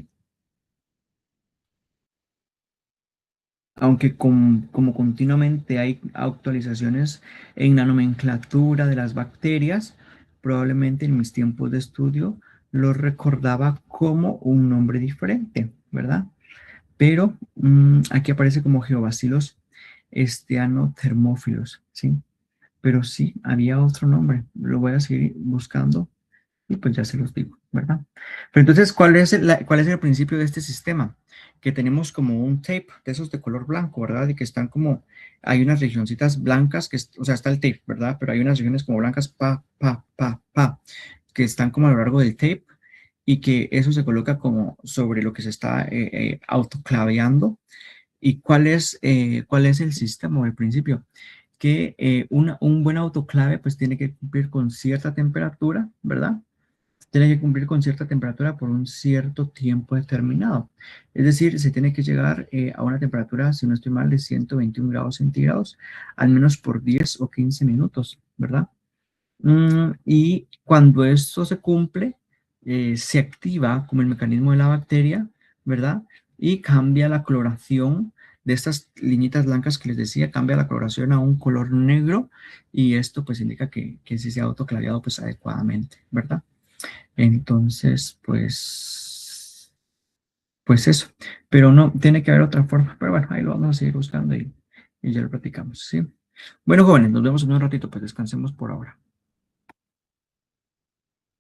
A: Aunque como continuamente hay actualizaciones en la nomenclatura de las bacterias, probablemente en mis tiempos de estudio lo recordaba como un nombre diferente, ¿verdad? Pero aquí aparece como Geobacillus esteanothermófilos, ¿sí? Pero sí, había otro nombre, lo voy a seguir buscando y pues ya se los digo, ¿verdad? Pero entonces, cuál es el principio de este sistema? Que tenemos como un tape de esos de color blanco, ¿verdad? Y que están como, hay unas regioncitas blancas, o sea, está el tape, ¿verdad? Pero hay unas regiones como blancas, que están como a lo largo del tape y que eso se coloca como sobre lo que se está autoclaveando. ¿Y cuál es el sistema o el principio? Que un buen autoclave pues tiene que cumplir con cierta temperatura, ¿verdad? Tiene que cumplir con cierta temperatura por un cierto tiempo determinado. Es decir, se tiene que llegar a una temperatura, si no estoy mal, de 121 grados centígrados, al menos por 10 o 15 minutos, ¿verdad? Y cuando esto se cumple, se activa como el mecanismo de la bacteria, ¿verdad? Y cambia la coloración de estas liñitas blancas que les decía, cambia la coloración a un color negro y esto pues indica que sí se ha autoclareado pues adecuadamente, ¿verdad? Entonces, pues eso, pero no, tiene que haber otra forma, pero bueno, ahí lo vamos a seguir buscando y ya lo platicamos, ¿sí? Bueno, jóvenes, nos vemos en un ratito, pues descansemos por ahora.